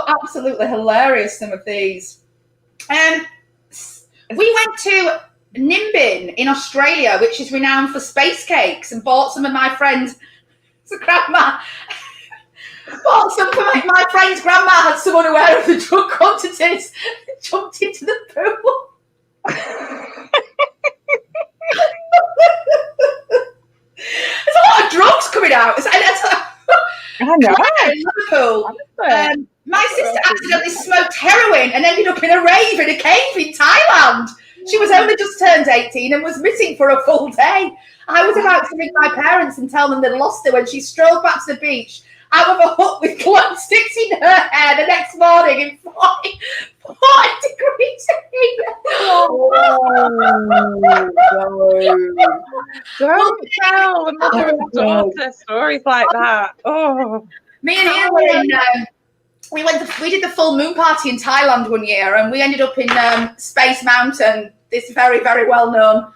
absolutely hilarious, some of these. We went to Nimbin in Australia, which is renowned for space cakes, and bought some of my friends' grandma. Bought some for my friend's grandma had some unaware of the drug quantities and jumped into the pool. There's a lot of drugs coming out. I know. Liverpool. My sister accidentally smoked heroin and ended up in a rave in a cave in Thailand. She was only just turned 18 and was missing for a full day. I was about to ring my parents and tell them they'd lost her when she strolled back to the beach out of a hut with glow sticks in her hair the next morning in 40 degrees heat. Don't tell the mother and daughter stories like that. Me and Ian were in... we did the full moon party in Thailand one year, and we ended up in Space Mountain, this very, very well-known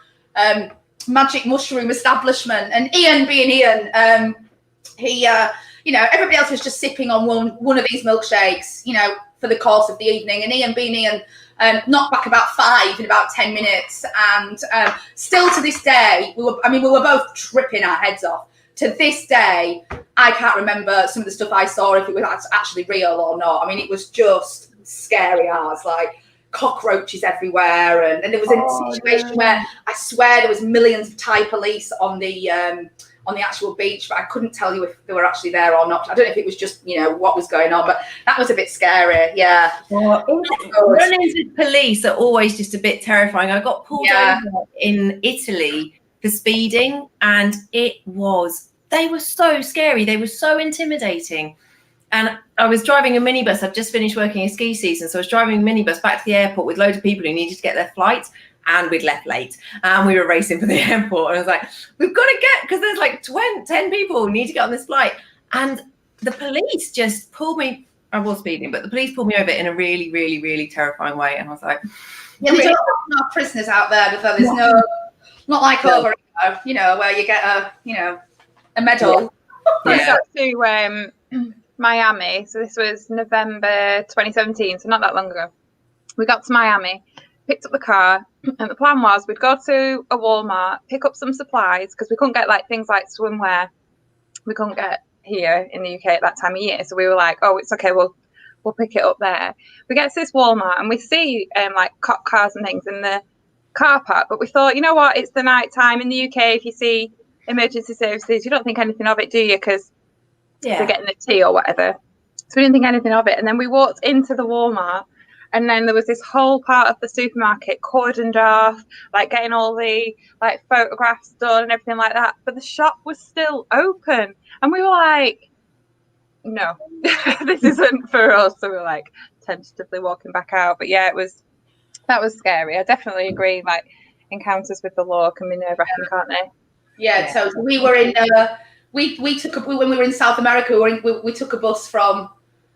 magic mushroom establishment. And Ian, being Ian, he, everybody else was just sipping on one of these milkshakes, for the course of the evening. And Ian, being Ian, knocked back about 5 in about 10 minutes. And still to this day, we were both tripping our heads off. To this day, I can't remember some of the stuff I saw, if it was actually real or not. I mean, it was just scary as, like, cockroaches everywhere. And there was a situation where I swear there was millions of Thai police on the actual beach, but I couldn't tell you if they were actually there or not. I don't know if it was just, what was going on, but that was a bit scary. Yeah. Run-ins with police are always just a bit terrifying. I got pulled over in Italy for speeding, and they were so scary. They were so intimidating. And I was driving a minibus. I'd just finished working a ski season, so I was driving a minibus back to the airport with loads of people who needed to get their flights, and we'd left late, and we were racing for the airport. And I was like, we've got to get, because there's like 10 people who need to get on this flight. And the police just pulled me. I was speeding, but the police pulled me over in a really, really, really terrifying way. And I was like, yeah, they don't have no prisoners out there. There's not like over, where you get a medal. Yeah. We got to Miami. So this was November 2017, so not that long ago. We got to Miami, picked up the car, and the plan was we'd go to a Walmart, pick up some supplies, because we couldn't get things like swimwear. We couldn't get here in the UK at that time of year. So we were like, oh, it's okay, we'll pick it up there. We get to this Walmart and we see like cop cars and things in the car park, but we thought, you know what, it's the night time in the UK. If you see emergency services, you don't think anything of it, do you? Because they're getting the tea or whatever. So we didn't think anything of it. And then we walked into the Walmart, and then there was this whole part of the supermarket cordoned off, like getting all the like photographs done and everything like that. But the shop was still open, and we were like, no, this isn't for us. So we were like tentatively walking back out. But yeah, that was scary. I definitely agree. Like, encounters with the law can be nerve-wracking, can't they? Yeah. So we were in. We took when we were in South America. We took a bus from.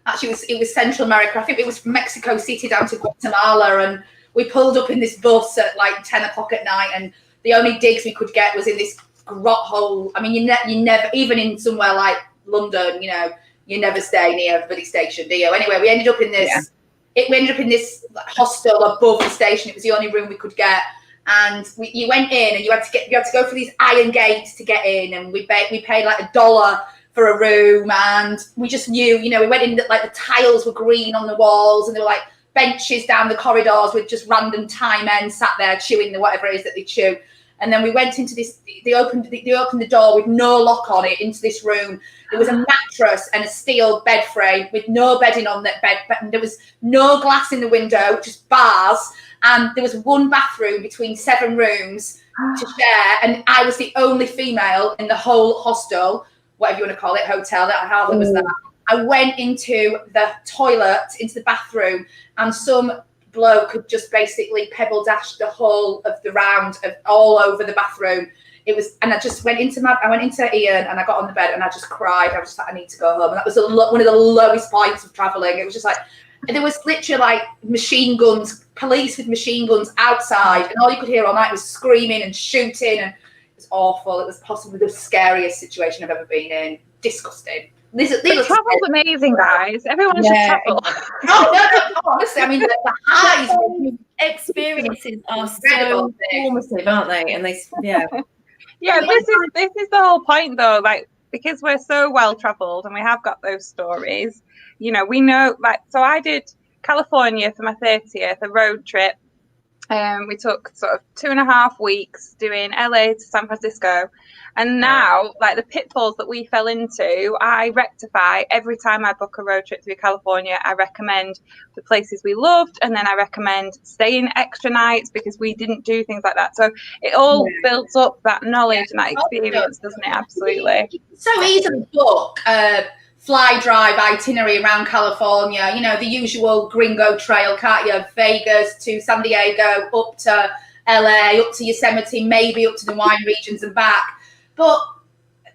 Actually, it was Central America. I think it was from Mexico City down to Guatemala, and we pulled up in this bus at like 10 o'clock at night, and the only digs we could get was in this grot hole. I mean, you never, even in somewhere like London, you never stay near everybody's station, do you? Anyway, we ended up in this. We ended up in this hostel above the station. It was the only room we could get, and you went in and you had to go through these iron gates to get in, and we paid like $1 for a room, and we just knew, you know, we went in like the tiles were green on the walls, and there were like benches down the corridors with just random Thai men sat there chewing the whatever it is that they chew. And then we went into this, they opened the door with no lock on it into this room. There was a mattress and a steel bed frame with no bedding on that bed. But there was no glass in the window, just bars. And there was one bathroom between 7 rooms to share. And I was the only female in the whole hostel, whatever you want to call it, hotel, that hardly was that. I went into the toilet, into the bathroom, and some bloke had just basically pebble dashed the whole of the round of all over the bathroom. It was, and I just went into Ian, and I got on the bed and I just cried. I was just like, I need to go home. And that was one of the lowest points of traveling. It was just like, there was literally like machine guns, police with machine guns outside, and all you could hear all night was screaming and shooting, and it was awful. It was possibly the scariest situation I've ever been in. Disgusting. Travel's amazing, guys. Everyone should travel. No, honestly, I mean, the highs. Experiences are so formative, aren't they? And they, yeah, this is the whole point, though. Like, because we're so well travelled and we have got those stories, you know, we know. Like, so I did California for my 30th, a road trip. We took sort of 2.5 weeks doing LA to San Francisco. And now, like, the pitfalls that we fell into, I rectify every time I book a road trip through California. I recommend the places we loved, and then I recommend staying extra nights because we didn't do things like that. So it all builds up that knowledge and that experience, doesn't it? Absolutely. It's so easy to book fly drive itinerary around California, you know, the usual gringo trail, can't you? Vegas to San Diego, up to LA, up to Yosemite, maybe up to the wine regions and back. But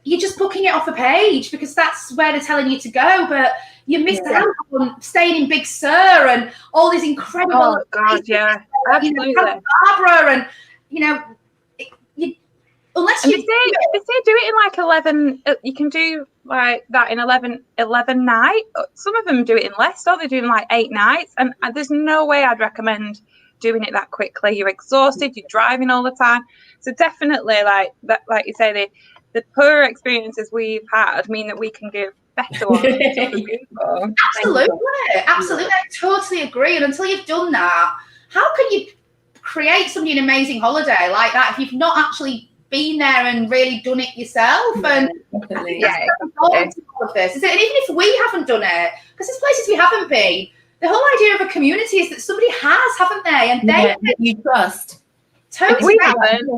you're just booking it off a page because that's where they're telling you to go. But you missed out on staying in Big Sur and all these incredible. Oh God, yeah, absolutely. You know, Barbara, and you know, unless you they say do it in like 11. You can do like that in 11 nights. Some of them do it in less, don't they? Do it in like 8 nights, and there's no way I'd recommend doing it that quickly. You're exhausted, you're driving all the time. So definitely, like that, like you say, the poor experiences we've had mean that we can give better ones to other people. Absolutely, I totally agree. And until you've done that, how can you create somebody an amazing holiday like that if you've not actually been there and really done it yourself? And all of this, and even if we haven't done it, because there's places we haven't been. The whole idea of a community is that somebody has, haven't they? And you trust. Totally. We haven't.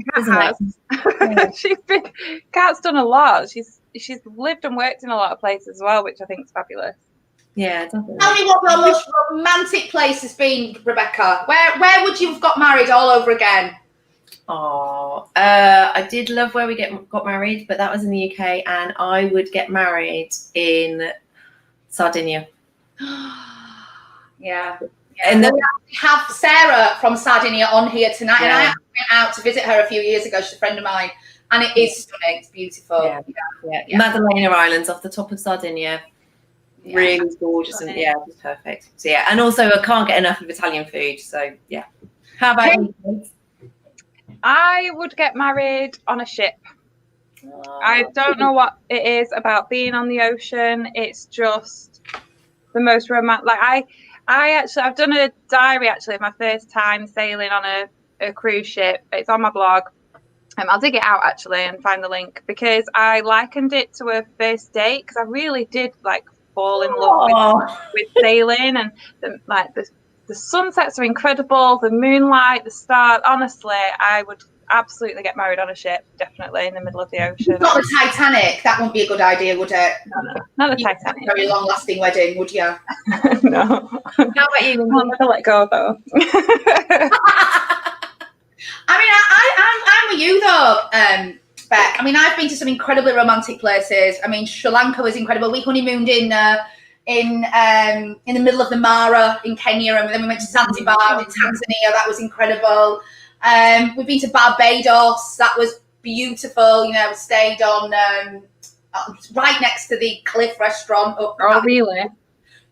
Kat's done a lot. She's lived and worked in a lot of places as well, which I think is fabulous. Yeah, definitely. Tell me what the most romantic place has been, Rebecca. Where would you have got married all over again? Oh, I did love where we got married, but that was in the UK, and I would get married in Sardinia. Yeah. And then we have Sarah from Sardinia on here tonight, and I actually went out to visit her a few years ago. She's a friend of mine, and it is stunning. It's beautiful. Yeah. Madalena Islands off the top of Sardinia, really gorgeous, and just perfect. So and also I can't get enough of Italian food. So how about you? I would get married on a ship. I don't know what it is about being on the ocean. It's just the most romantic. Like I've done a diary actually of my first time sailing on a cruise ship. It's on my blog. I'll dig it out actually and find the link, because I likened it to a first date, because I really did like fall in love with sailing, and the sunsets are incredible, the moonlight, the stars. Honestly, I would absolutely get married on a ship, definitely in the middle of the ocean. Not the Titanic. That wouldn't be a good idea, would it? No, not the Titanic. Very long-lasting wedding, would you? No. How about you? I'll never let go though. I mean, I'm with you though, Beck. I mean, I've been to some incredibly romantic places. I mean, Sri Lanka was incredible. We honeymooned in the middle of the Mara in Kenya, and then we went to Zanzibar in Tanzania. That was incredible. We've been to Barbados. That was beautiful. You know, we stayed on right next to the Cliff restaurant. Oh, really?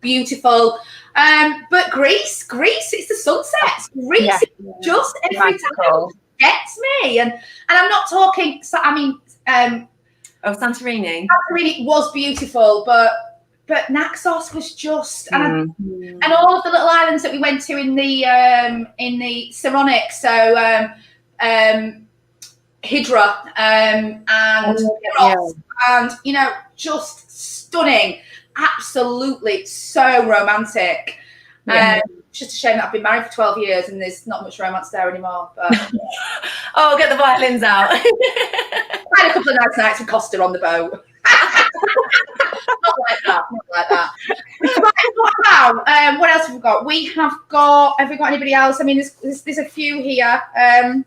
Beautiful. But Greece, it's the sunsets. Greece is just every time gets me. And I'm not talking. I mean, Santorini. Santorini was beautiful, but Naxos was just, and all of the little islands that we went to in the Saronic, so Hydra and Ross, and just stunning, absolutely so romantic. Just a shame that I've been married for 12 years and there's not much romance there anymore. But oh, get the violins out. I had a couple of nice nights with Costa on the boat. Not like that. Right, what else have we got? Have we got anybody else? I mean, there's a few here. I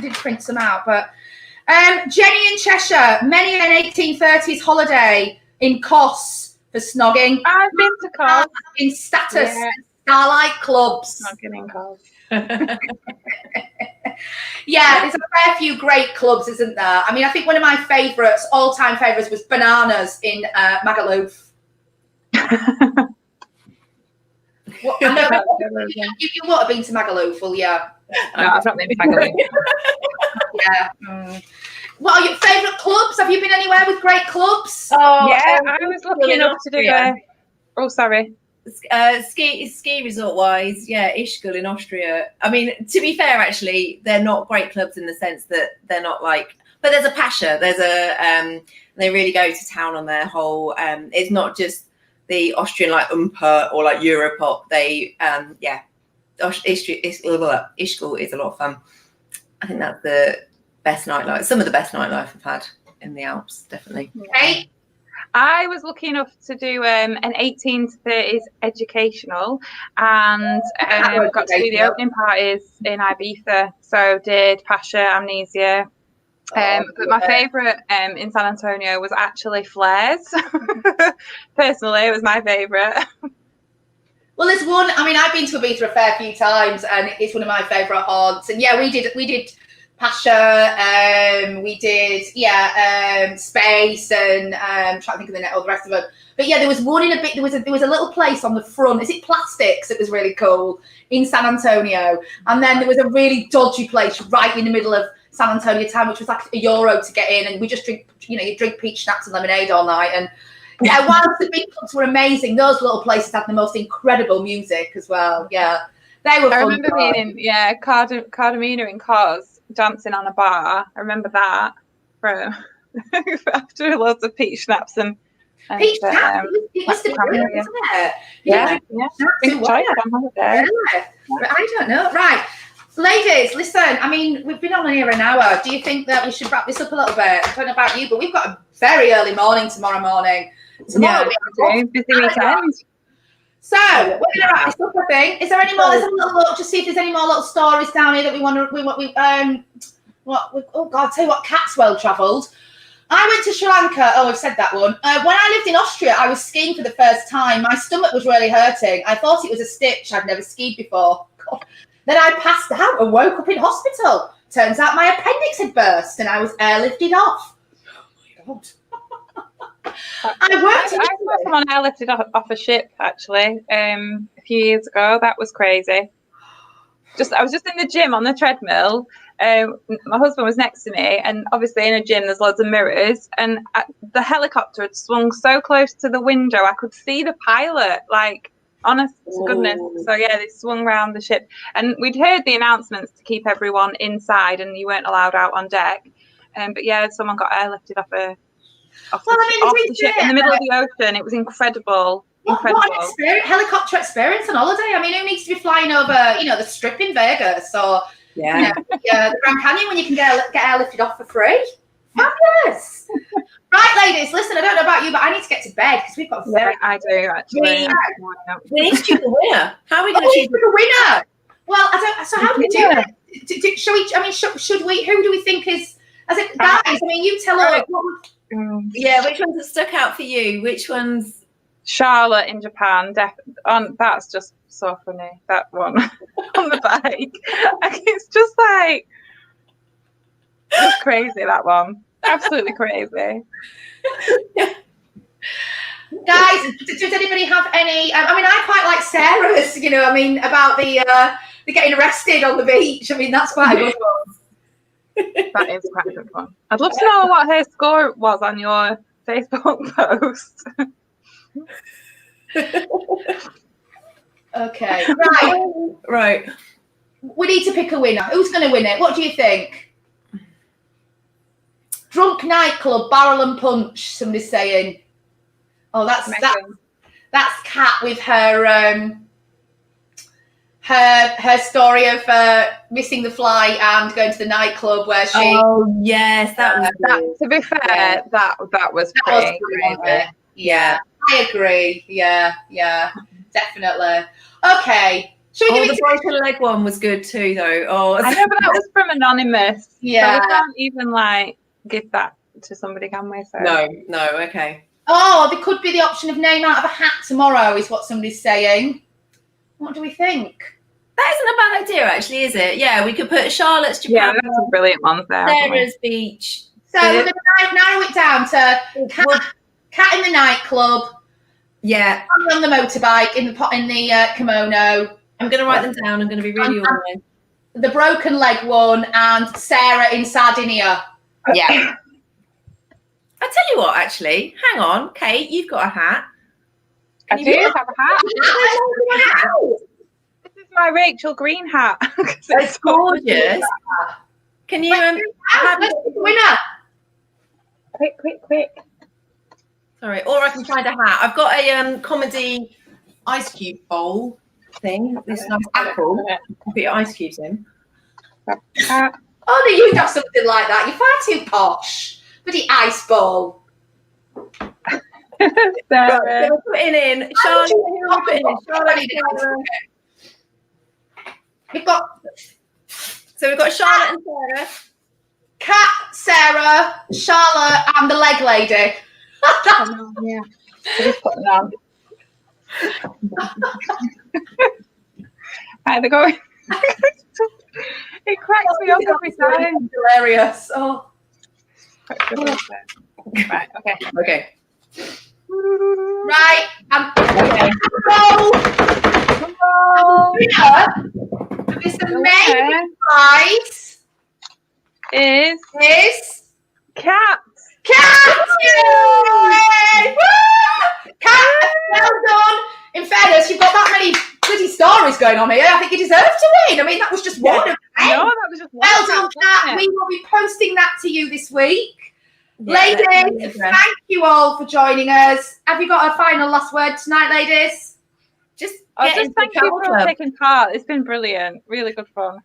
did print some out, but Jenny in Cheshire, many an 1830s holiday in Kos for snogging. I've been to Kos. In status, starlight clubs. Snogging in Kos. Yeah, there's a fair few great clubs, isn't there? I mean, I think one of my favourites, all-time favourites, was Bananas in Magaluf. You would have been to Magaluf, well, yeah. No, I've not been to Magaluf. Yeah. What are your favourite clubs? Have you been anywhere with great clubs? Oh, yeah, I was lucky enough to do Oh, sorry. Ski resort wise, Ischgl in Austria. I mean, to be fair, actually, they're not great clubs in the sense that they're not like. But there's a Pasha. There's a they really go to town on their whole. It's not just the Austrian like Umper or like Europop. They Ischgl is a lot of fun. I think that's the best nightlife. Some of the best nightlife I've had in the Alps, definitely. Okay. I was lucky enough to do an 1830s educational and got to do the opening parties in Ibiza. So did Pasha, Amnesia. But my favourite in San Antonio was actually Flares. Personally, it was my favourite. Well, there's one. I mean, I've been to Ibiza a fair few times, and it's one of my favourite haunts. And yeah, we did Pasha, we did Space, and trying to think of all the rest of them. But yeah, there was one in a bit. There was a little place on the front. Is it Plastics? It was really cool in San Antonio, and then there was a really dodgy place right in the middle of San Antonio town, which was like €1 to get in, and we just drink. You drink peach schnapps and lemonade all night, and yeah, whilst the big clubs were amazing, those little places had the most incredible music as well. Yeah, they were. I remember being in Cardamina in Kos, dancing on a bar. I remember that from after loads of peach schnapps and peach schnapps. It was the winner, wasn't it? Yeah. Enjoyed it on holiday. But I don't know. Right, ladies, listen. I mean, we've been on here an hour. Do you think that we should wrap this up a little bit? I don't know about you, but we've got a very early morning tomorrow morning. Tomorrow busy weekend. So we're going to wrap this up, I think. Is there any more? Let's have a little look, just see if there's any more little stories down here that we want to. Oh God, tell you what, Cat's well travelled. I went to Sri Lanka. Oh, I've said that one. When I lived in Austria, I was skiing for the first time. My stomach was really hurting. I thought it was a stitch. I'd never skied before. God. Then I passed out and woke up in hospital. Turns out my appendix had burst and I was airlifted off. Oh my God. I saw someone airlifted off a ship actually a few years ago. That was crazy. I was just in the gym on the treadmill. My husband was next to me, and obviously in a gym there's loads of mirrors, and the helicopter had swung so close to the window I could see the pilot, like, honest to goodness. So yeah, they swung around the ship, and we'd heard the announcements to keep everyone inside and you weren't allowed out on deck. But yeah, someone got airlifted off the ship in the middle of the ocean. It was incredible. What an experience, helicopter experience on holiday. I mean, who needs to be flying over, the Strip in Vegas or the Grand Canyon when you can get airlifted off for free? Fabulous. Right, ladies, listen, I don't know about you, but I need to get to bed because we've got I do, actually. We need to choose a winner. How are we going to choose a winner? Well, I don't. So how do we do it? Shall we? I mean, should we? Who do we think is? As it, guys, I mean, you tell us. Yeah, which ones have stuck out for you? Which ones? Charlotte in Japan, that's just so funny. That one on the bike, it's just like it's crazy. That one, absolutely crazy. Guys, does anybody have any? I mean, I quite like Sarah's. About the they're getting arrested on the beach. I mean, that's quite a good one. That is quite a good one. I'd love to know what her score was on your Facebook post. Okay, Right. we need to pick a winner. Who's going to win it? What do you think? Drunk nightclub, barrel and punch. Somebody's saying. Oh, that's Kat with her her story of missing the flight and going to the nightclub where she. Oh yes, that was. That, to be fair, that was pretty crazy. Yeah, I agree. Yeah, definitely. Okay. Should we give the it broken leg one was good too, though. Oh, I know, but that was from Anonymous. Yeah. So we can't even like give that to somebody, can we? So. No, okay. Oh, there could be the option of name out of a hat tomorrow, is what somebody's saying. What do we think? That isn't a bad idea, actually, is it? Yeah, we could put Charlotte's Japan. Yeah, that's a brilliant one there. Sarah's Beach. So we're going to narrow it down to Cat in the nightclub. Yeah. On the motorbike, in the kimono. I'm going to write them down. I'm going to be really organised. The broken leg one and Sarah in Sardinia. Yeah. I tell you what, actually, hang on, Kate, you've got a hat. I do have a hat. This is my Rachel Green hat. It's gorgeous. Can you let's pick the winner. Quick. Sorry, or I can find a hat. I've got a comedy ice cube bowl thing. This nice apple. Put your ice cubes in. Only you'd have something like that. You're far too posh. Bloody ice bowl. Sarah. So we're putting in Charlotte. We've got Charlotte and Sarah. Kat, Sarah, Charlotte, and the leg lady. Yeah. Just put them on. Right, they're going. It cracks me up every time. Hilarious. Oh. Right, okay. Right. Okay. This amazing prize is Cat. Cat! Yay! Woo! Cat, well done. In fairness, you've got that many bloody stories going on here. I think you deserve to win. I mean, that was just one of them. No, that was just one. Well done, Cat. We will be posting that to you this week. Yeah, ladies, thank you all for joining us. Have you got a final last word tonight, ladies? Just thank you for taking part. It's been brilliant. Really good fun.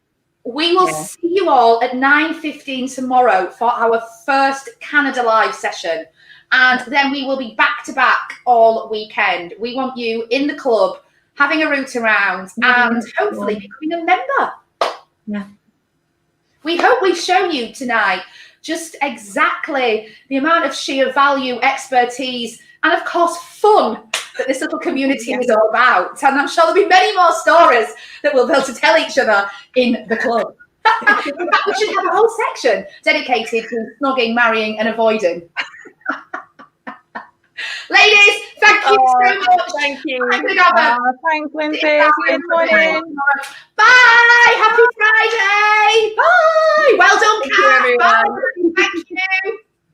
We will see you all at 9:15 tomorrow for our first Canada Live session. And then we will be back to back all weekend. We want you in the club, having a root around, and hopefully becoming a member. Yeah. We hope we've shown you tonight just exactly the amount of sheer value, expertise, and of course fun that this little community is all about. And I'm sure there'll be many more stories that we'll be able to tell each other in the club. In fact, we should have a whole section dedicated to snogging, marrying, and avoiding. Ladies, thank you so much. Thank you. Thanks, Lindsay. See you in the morning. Bye. Happy Friday. Bye.